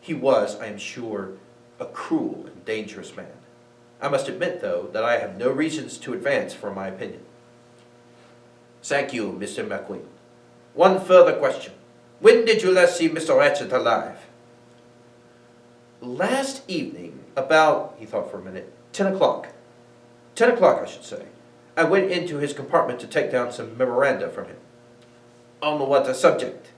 He was, I am sure, a cruel and dangerous man. I must admit, though, that I have no reasons to advance for my opinion. Thank you, Mr. McQueen. One further question. When did you last see Mr. Ratchet alive? Last evening, about, he thought for a minute, 10 o'clock. 10 o'clock, I should say. I went into his compartment to take down some memoranda from him. On what subject?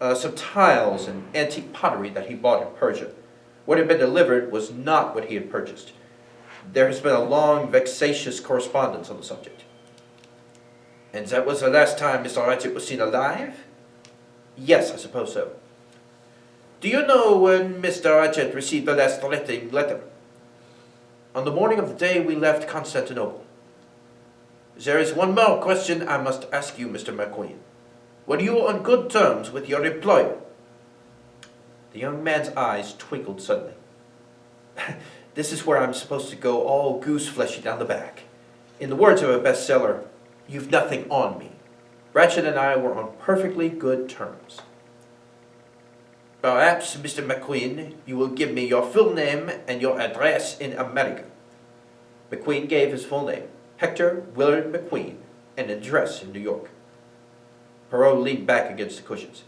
Some tiles and antique pottery that he bought in Persia. What had been delivered was not what he had purchased. There has been a long, vexatious correspondence on the subject. And that was the last time Mr. Ratchet was seen alive? Yes, I suppose so. Do you know when Mr. Ratchet received the last threatening letter? On the morning of the day we left Constantinople. There is one more question I must ask you, Mr. McQueen. Were you on good terms with your employer? The young man's eyes twinkled suddenly. This is where I'm supposed to go all goose-fleshy down the back. In the words of a bestseller, you've nothing on me. Ratchet and I were on perfectly good terms. Perhaps, Mr. McQueen, you will give me your full name and your address in America. McQueen gave his full name, Hector Willard McQueen, and an address in New York. Perrault leaned back against the cushions.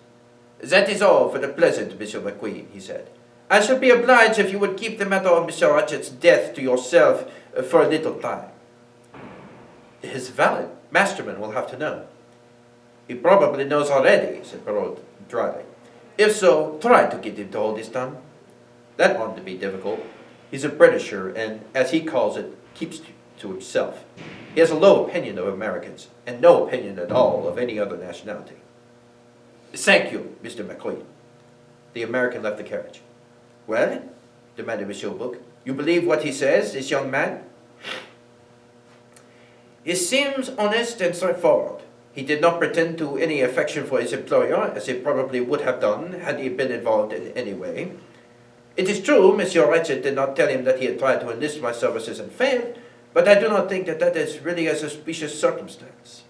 That is all for the present, Mr. McQueen, he said. I should be obliged if you would keep the matter of Mr. Ratchet's death to yourself for a little time. His valet, Masterman, will have to know. He probably knows already, said Perrault dryly. If so, try to get him to hold his tongue. That oughtn't to be difficult. He's a Britisher, and, as he calls it, keeps to himself. He has a low opinion of Americans, and no opinion at all of any other nationality. Thank you, Mr. McQueen. The American left the carriage. Well, demanded Monsieur Book, you believe what he says, this young man? He seems honest and straightforward. He did not pretend to any affection for his employer, as he probably would have done had he been involved in any way. It is true, Monsieur Ratchet did not tell him that he had tried to enlist my services and failed, but I do not think that that is really a suspicious circumstance.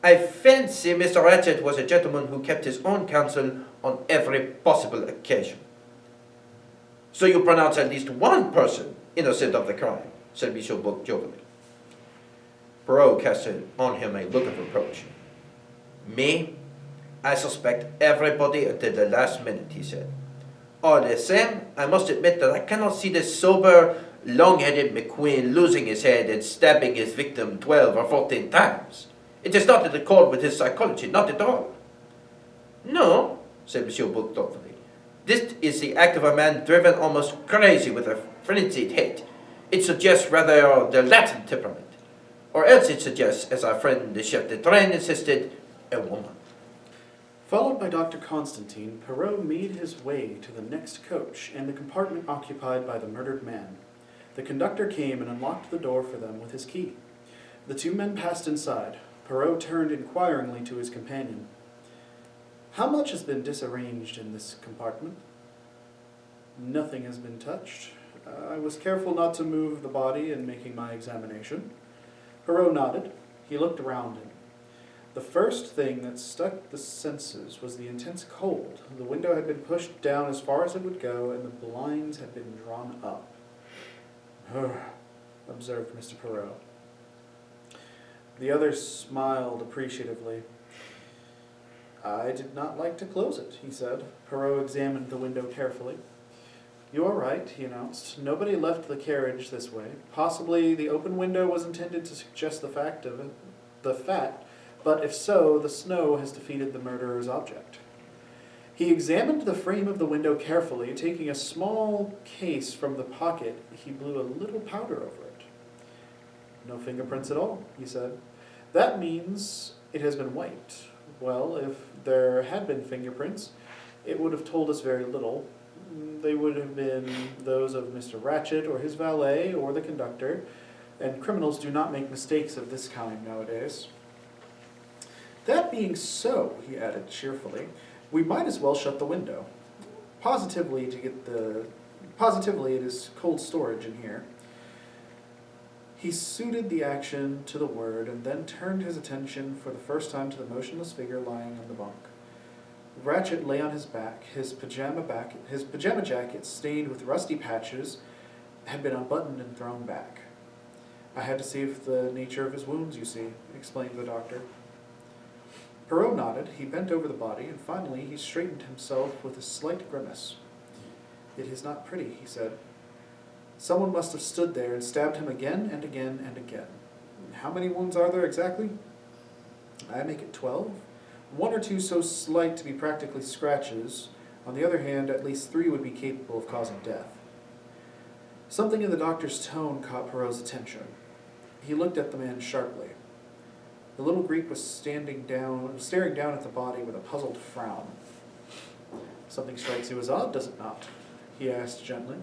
I fancy Mr. Ratchet was a gentleman who kept his own counsel on every possible occasion. So you pronounce at least one person innocent of the crime, said Monsieur Book jovially. Perrault cast on him a look of reproach. Me? I suspect everybody until the last minute, he said. All the same, I must admit that I cannot see this sober, long-headed McQueen losing his head and stabbing his victim 12 or 14 times. It is not in accord with his psychology, not at all. No, said Monsieur Book thoughtfully. This is the act of a man driven almost crazy with a frenzied hate. It suggests rather the Latin temperament. Or else it suggests, as our friend the chef de train insisted, a woman. Followed by Dr. Constantine, Perrault made his way to the next coach and the compartment occupied by the murdered man. The conductor came and unlocked the door for them with his key. The two men passed inside. Perrault turned inquiringly to his companion. How much has been disarranged in this compartment? Nothing has been touched. I was careful not to move the body in making my examination. Perrault nodded. He looked around him. The first thing that struck the senses was the intense cold. The window had been pushed down as far as it would go, and the blinds had been drawn up. Observed Mr. Perrault. The other smiled appreciatively. I did not like to close it, he said. Perrault examined the window carefully. You are right, he announced. Nobody left the carriage this way. Possibly the open window was intended to suggest the fact, but if so, the snow has defeated the murderer's object. He examined the frame of the window carefully. Taking a small case from the pocket, he blew a little powder over it. No fingerprints at all, he said. That means it has been wiped. Well, if there had been fingerprints, it would have told us very little. They would have been those of Mr. Ratchet or his valet or the conductor, and criminals do not make mistakes of this kind nowadays. That being so, he added cheerfully, we might as well shut the window. Positively it is cold storage in here. He suited the action to the word and then turned his attention for the first time to the motionless figure lying on the bunk. Ratchet lay on his back. His pajama jacket, stained with rusty patches, had been unbuttoned and thrown back. I had to see if the nature of his wounds, you see, explained the doctor. Perrault nodded. He bent over the body, and finally he straightened himself with a slight grimace. It is not pretty, he said. Someone must have stood there and stabbed him again and again and again. How many wounds are there exactly? I make it 12. 1 or 2 so slight to be practically scratches. On the other hand, at least 3 would be capable of causing death. Something in the doctor's tone caught Perrault's attention. He looked at the man sharply. The little Greek was staring down at the body with a puzzled frown. Something strikes you as odd, does it not? He asked gently.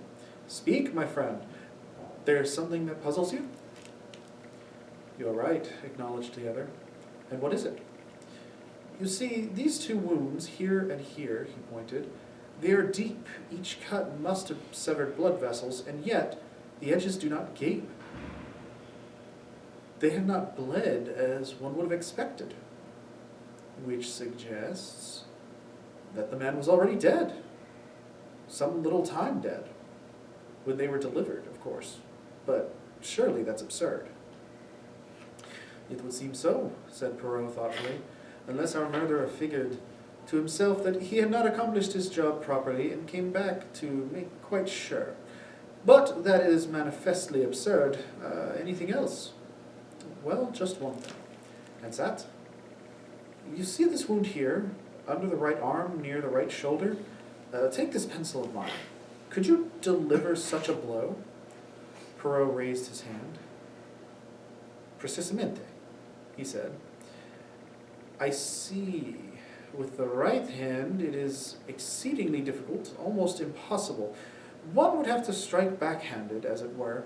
Speak, my friend. There is something that puzzles you? You are right, acknowledged the other. And what is it? You see, these 2 wounds, here and here, he pointed, they are deep. Each cut must have severed blood vessels, and yet the edges do not gape. They have not bled as one would have expected, which suggests that the man was already dead. Some little time dead. When they were delivered, of course. But surely that's absurd. It would seem so, said Perrault thoughtfully, unless our murderer figured to himself that he had not accomplished his job properly and came back to make quite sure. But that is manifestly absurd. Anything else? Well, just one thing. And that? You see this wound here, under the right arm, near the right shoulder? Take this pencil of mine. Could you deliver such a blow? Perrault raised his hand. Precisamente, he said. I see. With the right hand, it is exceedingly difficult, almost impossible. One would have to strike backhanded, as it were.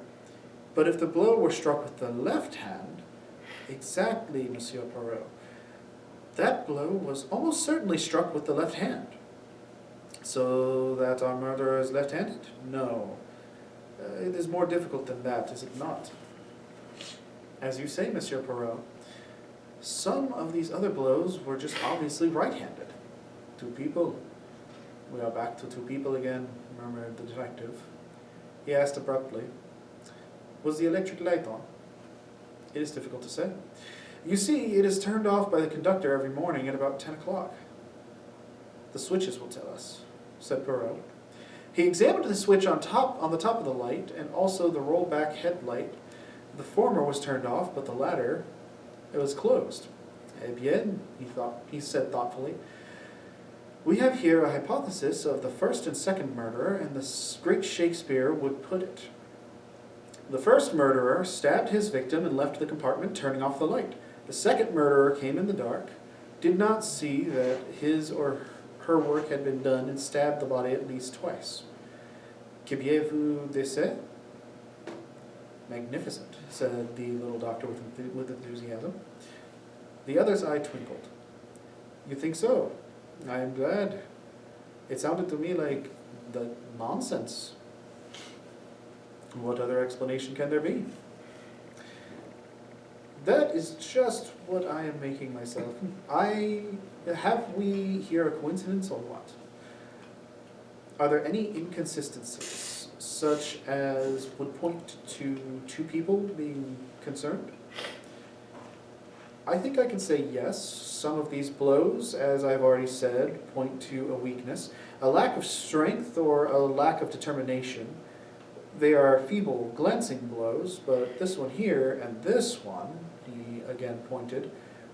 But if the blow were struck with the left hand, exactly, Monsieur Perrault, that blow was almost certainly struck with the left hand. So that our murderer is left-handed? No. It is more difficult than that, is it not? As you say, Monsieur Perrault, some of these other blows were just obviously right-handed. Two people. We are back to two people again, murmured the detective. He asked abruptly, was the electric light on? It is difficult to say. You see, it is turned off by the conductor every morning at about 10 o'clock. The switches will tell us, said Perrault. He examined the switch on the top of the light and also the rollback headlight. The former was turned off, but the latter, it was closed. Eh bien, he said thoughtfully. We have here a hypothesis of the first and second murderer, and the great Shakespeare would put it. The first murderer stabbed his victim and left the compartment, turning off the light. The second murderer came in the dark, did not see that his or her work had been done, and stabbed the body at least twice. Qu'aviez-vous d'essai? Magnificent, said the little doctor with enthusiasm. The other's eye twinkled. You think so? I am glad. It sounded to me like the nonsense. What other explanation can there be? That is just what I am making myself. Have we here a coincidence or what? Are there any inconsistencies, such as would point to two people being concerned? I think I can say yes. Some of these blows, as I've already said, point to a weakness, a lack of strength or a lack of determination. They are feeble, glancing blows, but this one here and this one, he again pointed,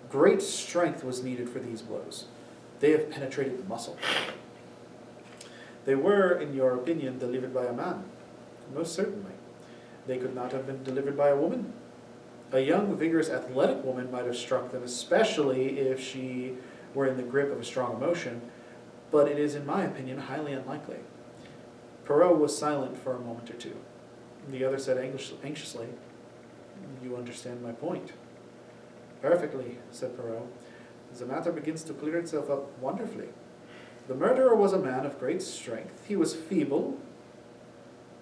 great strength was needed for these blows. They have penetrated the muscle. They were, in your opinion, delivered by a man. Most certainly. They could not have been delivered by a woman. A young, vigorous, athletic woman might have struck them, especially if she were in the grip of a strong emotion, but it is, in my opinion, highly unlikely. Perrault was silent for a moment or two. The other said anxiously, you understand my point. Perfectly, said Perrault. The matter begins to clear itself up wonderfully. The murderer was a man of great strength. He was feeble.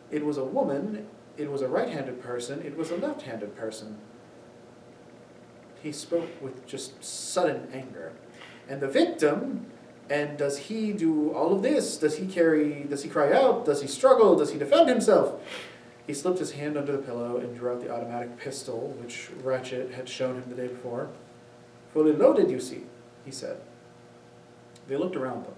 It was a woman. It was a right-handed person. It was a left-handed person. He spoke with just sudden anger. And the victim, and does he do all of this? Does he cry out? Does he struggle? Does he defend himself? He slipped his hand under the pillow and drew out the automatic pistol, which Ratchet had shown him the day before. Fully loaded, you see, he said. They looked around them.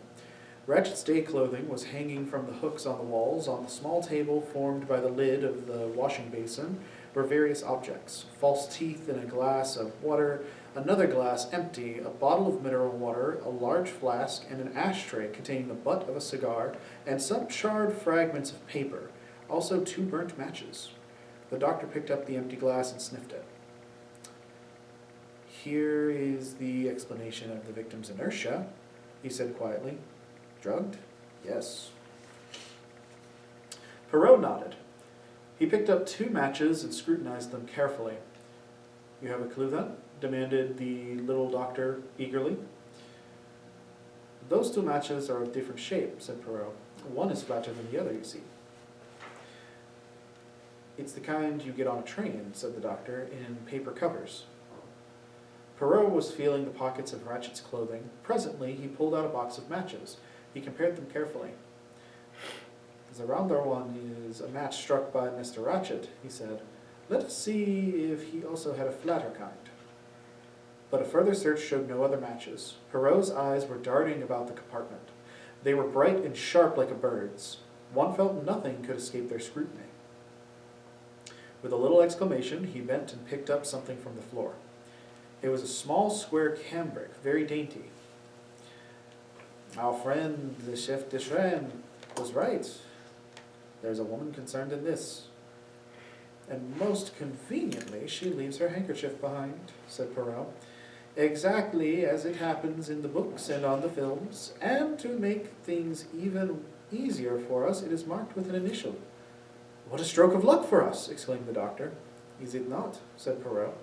Ratchet's day clothing was hanging from the hooks on the walls. On the small table formed by the lid of the washing basin were various objects. False teeth in a glass of water, another glass empty, a bottle of mineral water, a large flask, and an ashtray containing the butt of a cigar, and some charred fragments of paper, also 2 burnt matches. The doctor picked up the empty glass and sniffed it. Here is the explanation of the victim's inertia, he said quietly. Drugged? Yes. Perrault nodded. He picked up 2 matches and scrutinized them carefully. You have a clue then? Demanded the little doctor eagerly. Those 2 matches are of different shape, said Perrault. One is flatter than the other, you see. It's the kind you get on a train, said the doctor, in paper covers. Perrault was feeling the pockets of Ratchet's clothing. Presently, he pulled out a box of matches. He compared them carefully. The rounder one is a match struck by Mr. Ratchet, he said. Let us see if he also had a flatter kind. But a further search showed no other matches. Perrault's eyes were darting about the compartment. They were bright and sharp like a bird's. One felt nothing could escape their scrutiny. With a little exclamation, he bent and picked up something from the floor. It was a small square cambric, very dainty. Our friend, the chef de train, was right. There's a woman concerned in this. And most conveniently, she leaves her handkerchief behind, said Perrault. Exactly as it happens in the books and on the films, and to make things even easier for us, it is marked with an initial. What a stroke of luck for us, exclaimed the doctor. Is it not? Said Perrault.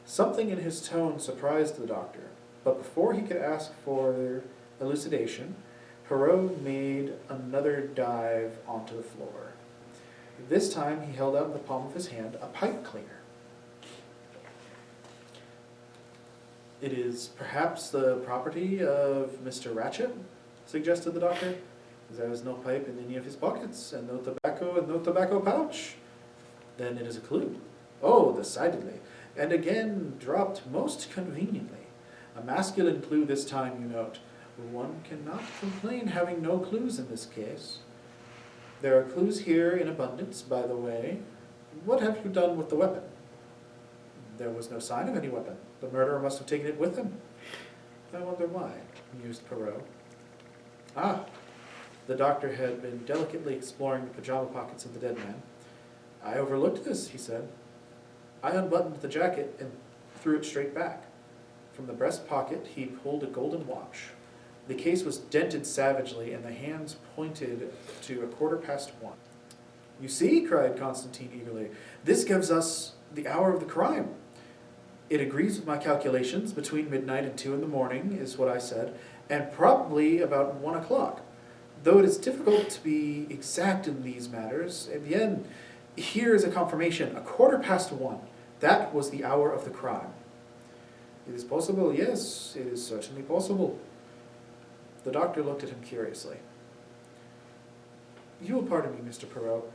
Something in his tone surprised the doctor, but before he could ask for elucidation, Perrault made another dive onto the floor. This time he held out in the palm of his hand a pipe cleaner. It is perhaps the property of Mr. Ratchet, suggested the doctor. There is no pipe in any of his pockets, and no tobacco pouch. Then it is a clue. Oh, decidedly. And again, dropped most conveniently. A masculine clue this time, you note. One cannot complain having no clues in this case. There are clues here in abundance, by the way. What have you done with the weapon? There was no sign of any weapon. The murderer must have taken it with him. I wonder why, mused Perrault. Ah, the doctor had been delicately exploring the pajama pockets of the dead man. I overlooked this, he said. I unbuttoned the jacket and threw it straight back. From the breast pocket he pulled a golden watch. The case was dented savagely, and the hands pointed to 1:15. You see, cried Constantine eagerly, this gives us the hour of the crime. It agrees with my calculations. Between midnight and 2 in the morning is what I said, and probably about 1 o'clock. Though it is difficult to be exact in these matters, in the end, here is a confirmation, 1:15. That was the hour of the crime. It is possible, yes, it is certainly possible. The doctor looked at him curiously. You will pardon me, Mr. Perrault,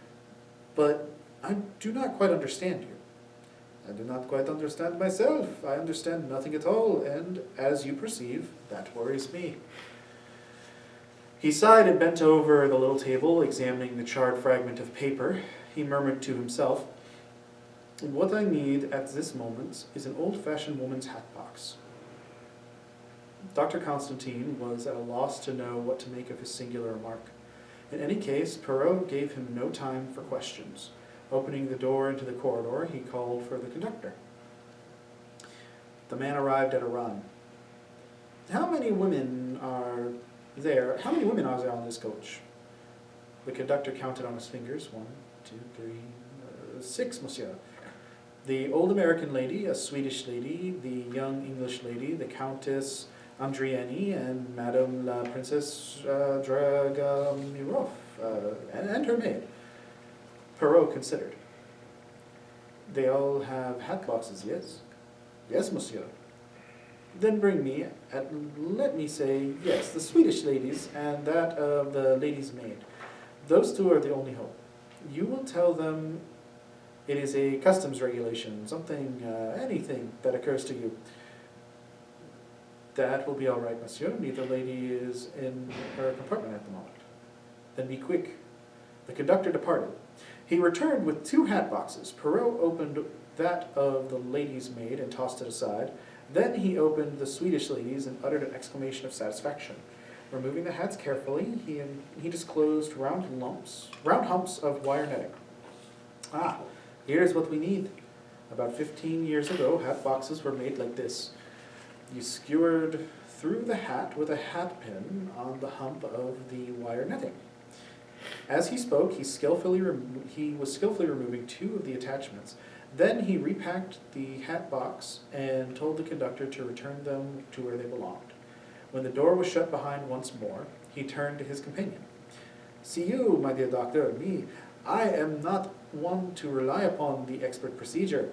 but I do not quite understand you. I do not quite understand myself. I understand nothing at all, and, as you perceive, that worries me. He sighed and bent over the little table, examining the charred fragment of paper. He murmured to himself, what I need at this moment is an old-fashioned woman's hat box. Dr. Constantine was at a loss to know what to make of his singular remark. In any case, Perrault gave him no time for questions. Opening the door into the corridor, he called for the conductor. The man arrived at a run. How many women are there on this coach? The conductor counted on his fingers. 1, 2, 3, 6, monsieur. The old American lady, a Swedish lady, the young English lady, the Countess Andriani, and Madame la Princess Dragomirov, and her maid. Perrault considered. They all have hat boxes, yes? Yes, monsieur. Then bring me, let me say, yes, the Swedish lady's and that of the lady's maid. Those two are the only hope. You will tell them it is a customs regulation, something, anything that occurs to you. That will be all right, monsieur. Neither lady is in her compartment at the moment. Then be quick. The conductor departed. He returned with 2 hat boxes. Perrault opened that of the lady's maid and tossed it aside. Then he opened the Swedish lady's and uttered an exclamation of satisfaction. Removing the hats carefully, he disclosed round humps of wire netting. Ah, here's what we need. About 15 years ago, hat boxes were made like this. You skewered through the hat with a hat pin on the hump of the wire netting. As he spoke, he was skillfully removing 2 of the attachments. Then he repacked the hat box and told the conductor to return them to where they belonged. When the door was shut behind once more, he turned to his companion. See you, my dear doctor, me. I am not one to rely upon the expert procedure.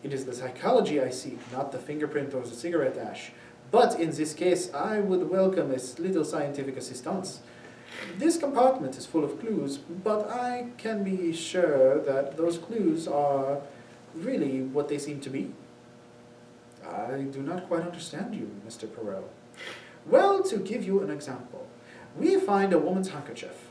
It is the psychology I seek, not the fingerprint or the cigarette ash. But in this case, I would welcome a little scientific assistance. This compartment is full of clues, but I can be sure that those clues are really what they seem to be. I do not quite understand you, Mr. Perrault. Well, to give you an example, we find a woman's handkerchief.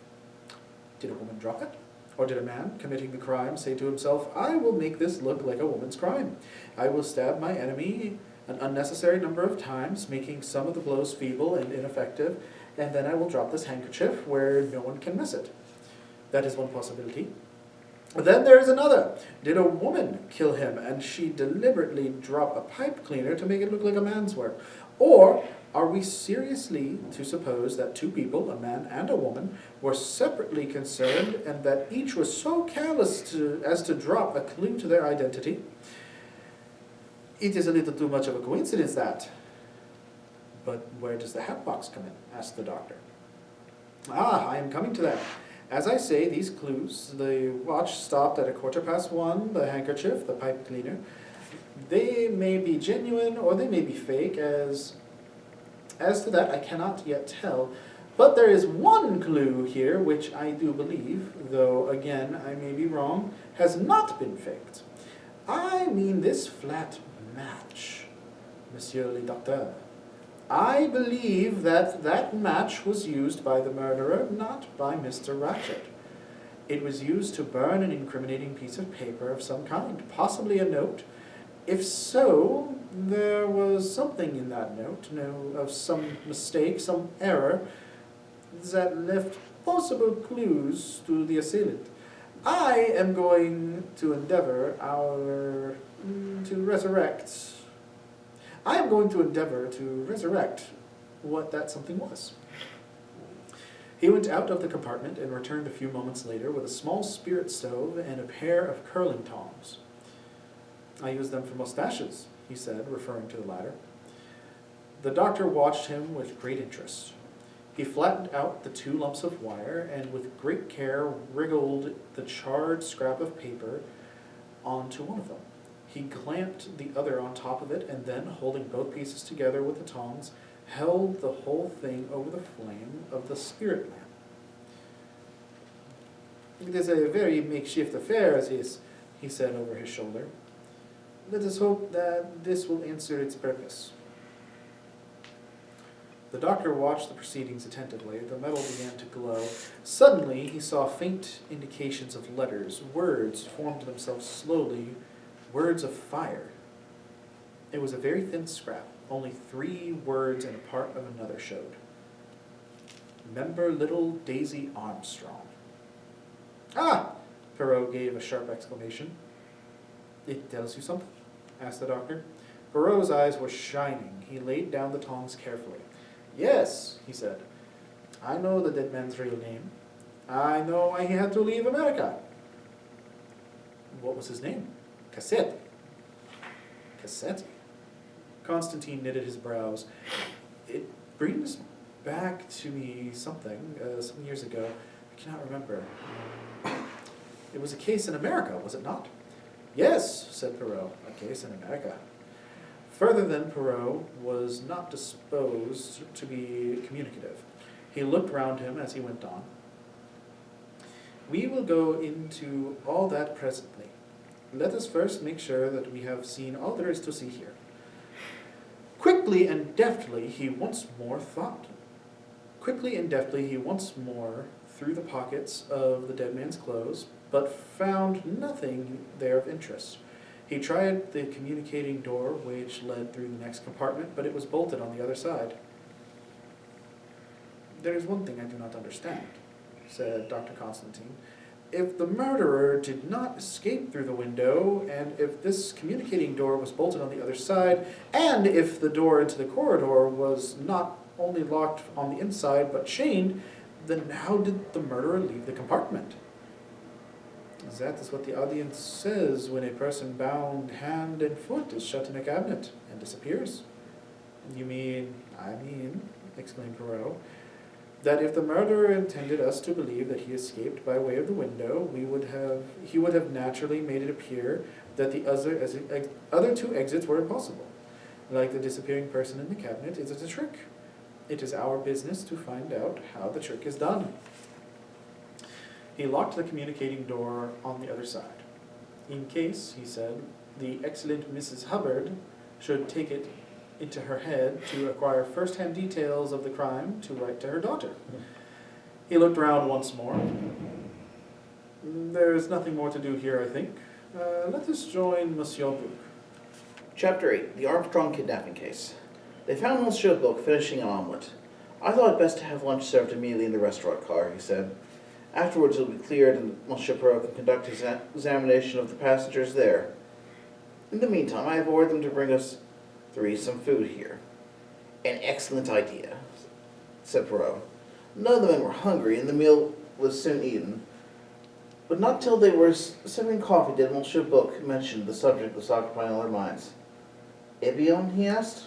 Did a woman drop it? Or did a man committing the crime say to himself, I will make this look like a woman's crime. I will stab my enemy an unnecessary number of times, making some of the blows feeble and ineffective, and then I will drop this handkerchief where no one can miss it. That is one possibility. Then there is another. Did a woman kill him and she deliberately drop a pipe cleaner to make it look like a man's work? Or are we seriously to suppose that two people, a man and a woman, were separately concerned and that each was so careless as to drop a clue to their identity? It is a little too much of a coincidence, that. But where does the hat box come in? Asked the doctor. I am coming to that. As I say, these clues, the watch stopped at 1:15, the handkerchief, the pipe cleaner, they may be genuine or they may be fake. As to that, I cannot yet tell. But there is one clue here which I do believe, though again I may be wrong, has not been faked. I mean this flat match, Monsieur le Docteur. I believe that that match was used by the murderer, not by Mr. Ratchet. It was used to burn an incriminating piece of paper of some kind, possibly a note. If so, there was something in that note, of some mistake, some error, that left possible clues to the assailant. I am going to endeavor to resurrect what that something was. He went out of the compartment and returned a few moments later with a small spirit stove and a pair of curling tongs. I use them for mustaches, he said, referring to the latter. The doctor watched him with great interest. He flattened out the 2 lumps of wire and with great care wriggled the charred scrap of paper onto one of them. He clamped the other on top of it and then, holding both pieces together with the tongs, held the whole thing over the flame of the spirit lamp. It is a very makeshift affair, this, he said over his shoulder. Let us hope that this will answer its purpose. The doctor watched the proceedings attentively. The metal began to glow. Suddenly he saw faint indications of letters. Words formed themselves slowly, words of fire. It was a very thin scrap. Only 3 words and a part of another showed. Remember little Daisy Armstrong. Ah! Perrault gave a sharp exclamation. It tells you something? Asked the doctor. Perrault's eyes were shining. He laid down the tongs carefully. Yes, he said. I know the dead man's real name. I know why he had to leave America. What was his name? Cassetti. Cassetti? Constantine knitted his brows. It brings back to me something, some years ago. I cannot remember. It was a case in America, was it not? Yes, said Perrault, a case in America. Further than Perrault was not disposed to be communicative. He looked round him as he went on. We will go into all that presently. Let us first make sure that we have seen all there is to see here. Quickly and deftly he once more through the pockets of the dead man's clothes, but found nothing there of interest. He tried the communicating door which led through the next compartment, but it was bolted on the other side. There is one thing I do not understand, said Dr. Constantine. If the murderer did not escape through the window, and if this communicating door was bolted on the other side, and if the door into the corridor was not only locked on the inside but chained, then how did the murderer leave the compartment? That is what the audience says when a person bound hand and foot is shut in a cabinet and disappears. You mean, exclaimed Perrault, that if the murderer intended us to believe that he escaped by way of the window, he would have naturally made it appear that the other 2 exits were impossible. Like the disappearing person in the cabinet, it is a trick. It is our business to find out how the trick is done. He locked the communicating door on the other side. In case, he said, the excellent Mrs. Hubbard should take it into her head to acquire first-hand details of the crime to write to her daughter. He looked round once more. There's nothing more to do here, I think. Let us join Monsieur Bouc. Chapter 8, The Armstrong Kidnapping Case. They found Monsieur Bouc finishing an omelet. I thought it best to have lunch served immediately in the restaurant car, he said. Afterwards it will be cleared and Monsieur Perrault can conduct his examination of the passengers there. In the meantime, I have ordered them to bring us three some food here. An excellent idea, said Perrault. None of the men were hungry, and the meal was soon eaten. But not till they were sipping coffee did Monsieur Bouc mention the subject that was occupying all their minds. "Eh bien?" he asked.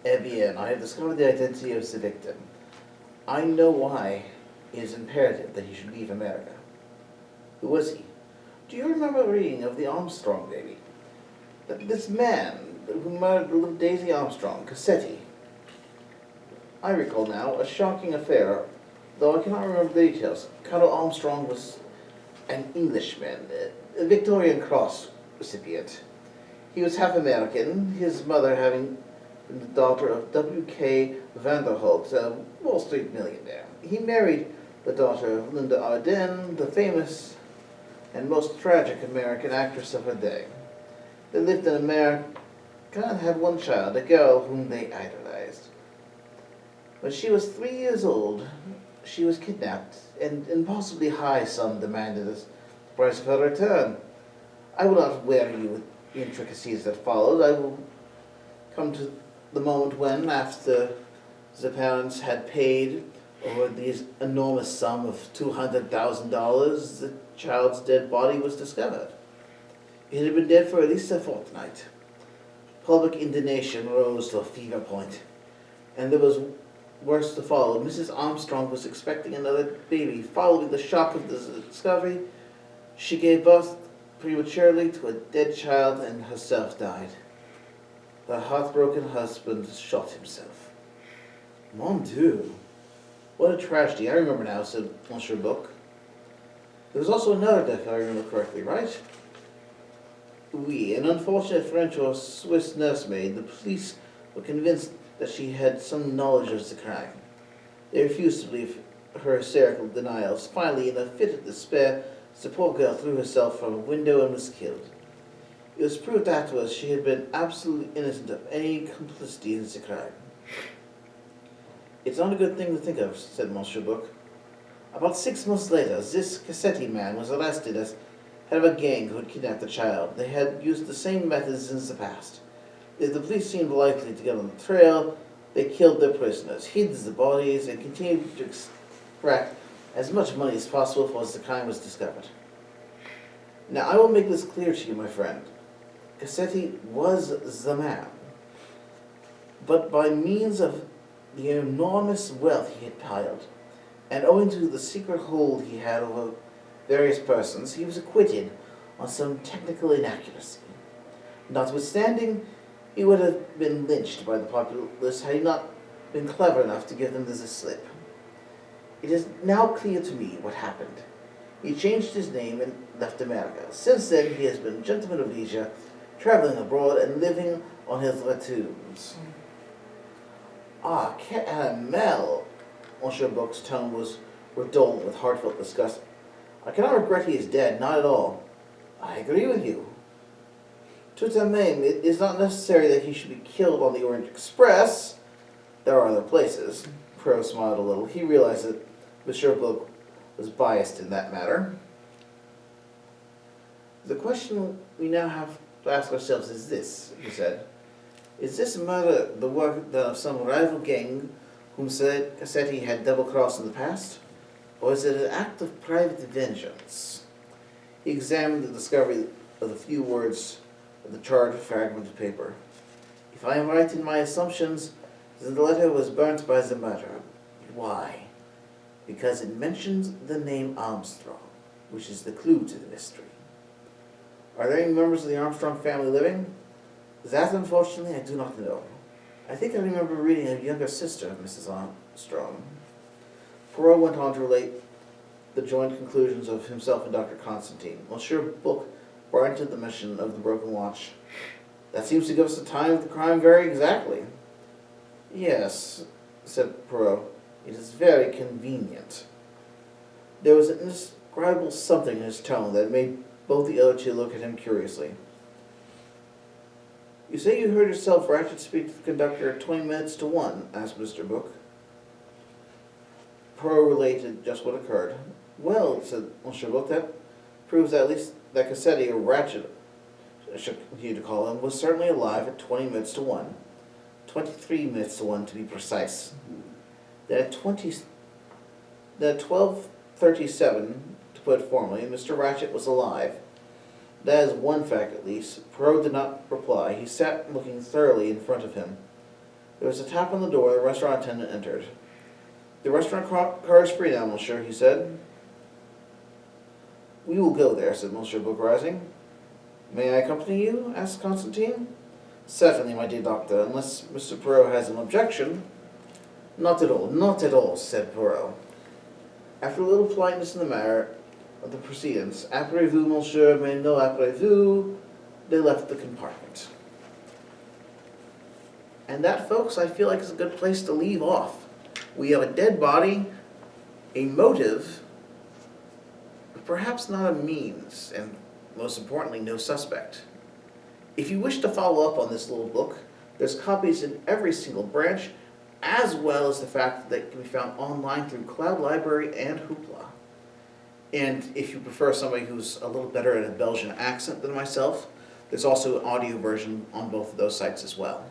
"Eh bien, I have discovered the identity of the victim. I know why it is imperative that he should leave America." "Who was he?" "Do you remember reading of the Armstrong baby? This man who murdered little Daisy Armstrong, Cassetti?" "I recall now, a shocking affair, though I cannot remember the details. Colonel Armstrong was an Englishman, a Victorian Cross recipient. He was half American, his mother having been the daughter of W.K. Vanderholt, a Wall Street millionaire. He married the daughter of Linda Arden, the famous and most tragic American actress of her day. They lived in America and had one child, a girl whom they idolized. When she was 3 years old, she was kidnapped, and impossibly high sum demanded as the price of her return. I will not weary you with the intricacies that followed. I will come to the moment when, after the parents had paid over the enormous sum of $200,000, the child's dead body was discovered. It had been dead for at least a fortnight. Public indignation rose to a fever point, and there was worse to follow. Mrs. Armstrong was expecting another baby. Following the shock of the discovery, she gave birth prematurely to a dead child and herself died. Her heartbroken husband shot himself." "Mon Dieu! What a tragedy. I remember now," said Monsieur Bouc. "There was also another death, if I remember correctly, right?" "Oui, an unfortunate French or Swiss nursemaid. The police were convinced that she had some knowledge of the crime. They refused to believe her hysterical denials. Finally, in a fit of despair, the poor girl threw herself from a window and was killed. It was proved afterwards she had been absolutely innocent of any complicity in the crime." "It's not a good thing to think of," said Monsieur Bouc. "About 6 months later, this Cassetti man was arrested as head of a gang who had kidnapped the child. They had used the same methods as in the past. If the police seemed likely to get on the trail, they killed their prisoners, hid the bodies, and continued to extract as much money as possible once the crime was discovered. Now, I will make this clear to you, my friend. Cassetti was the man, but by means of the enormous wealth he had piled, and owing to the secret hold he had over various persons, he was acquitted on some technical inaccuracy. Notwithstanding, he would have been lynched by the populace had he not been clever enough to give them this slip. It is now clear to me what happened. He changed his name and left America. Since then, he has been a gentleman of leisure, traveling abroad and living on his retoons." "Ah, caramel!" Monsieur Bouc's tone was redolent with heartfelt disgust. "I cannot regret he is dead, not at all. I agree with you. Tout de même, it is not necessary that he should be killed on the Orient Express. There are other places." Perrault smiled a little. He realized that Monsieur Bouc was biased in that matter. "The question we now have to ask ourselves is this," he said. "Is this murder the work done of some rival gang whom Cassetti had double-crossed in the past? Or is it an act of private vengeance?" He examined the discovery of the few words of the charred fragment of paper. "If I am right in my assumptions, then the letter was burnt by the murderer. Why? Because it mentions the name Armstrong, which is the clue to the mystery. Are there any members of the Armstrong family living? That, unfortunately, I do not know. I think I remember reading a younger sister of Mrs. Armstrong." Perrault went on to relate the joint conclusions of himself and Dr. Constantine. Monsieur Bouc brought into the mission of the broken watch. "That seems to give us the time of the crime very exactly." "Yes," said Perrault, "it is very convenient. There was an indescribable something in his tone that made both the other two look at him curiously. "You say you heard yourself Ratchet speak to the conductor at 20 minutes to 1, asked Mr. Book. Poirot related just what occurred. "Well," said Monsieur Book, "that proves that at least that Cassetti, or Ratchet, I should continue to call him, was certainly alive at 20 minutes to 1. 23 minutes to 1 to be precise. That at 12:37, to put it formally, Mr. Ratchet was alive. That is one fact at least." Poirot did not reply. He sat looking thoroughly in front of him. There was a tap on the door. The restaurant attendant entered. "The restaurant car is free now, monsieur," he said. "We will go there," said Monsieur Book, rising. "May I accompany you?" asked Constantine. "Certainly, my dear doctor, unless Mr. Poirot has an objection." Not at all," said Poirot. After a little politeness in the matter of the proceedings, "Après vous, monsieur, mais no après vous," they left the compartment. And that, folks, I feel like is a good place to leave off. We have a dead body, a motive, but perhaps not a means, and most importantly, no suspect. If you wish to follow up on this little book, there's copies in every single branch, as well as the fact that they can be found online through Cloud Library and Hoopla. And if you prefer somebody who's a little better at a Belgian accent than myself, there's also an audio version on both of those sites as well.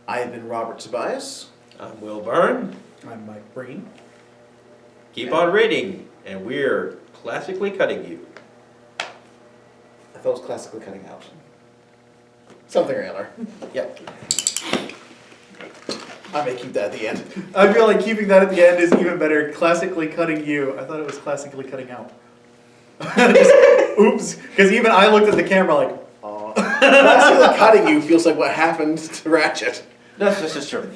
I have been Robert Tobias. I'm Will Byrne. I'm Mike Breen. Keep on reading, and we're classically cutting you. I thought it was classically cutting out. Something or other. Yep. I may keep that at the end. I feel like keeping that at the end is even better. Classically cutting you. I thought it was classically cutting out. Oops. Because even I looked at the camera like, Classically cutting you feels like what happened to Ratchet. This is true.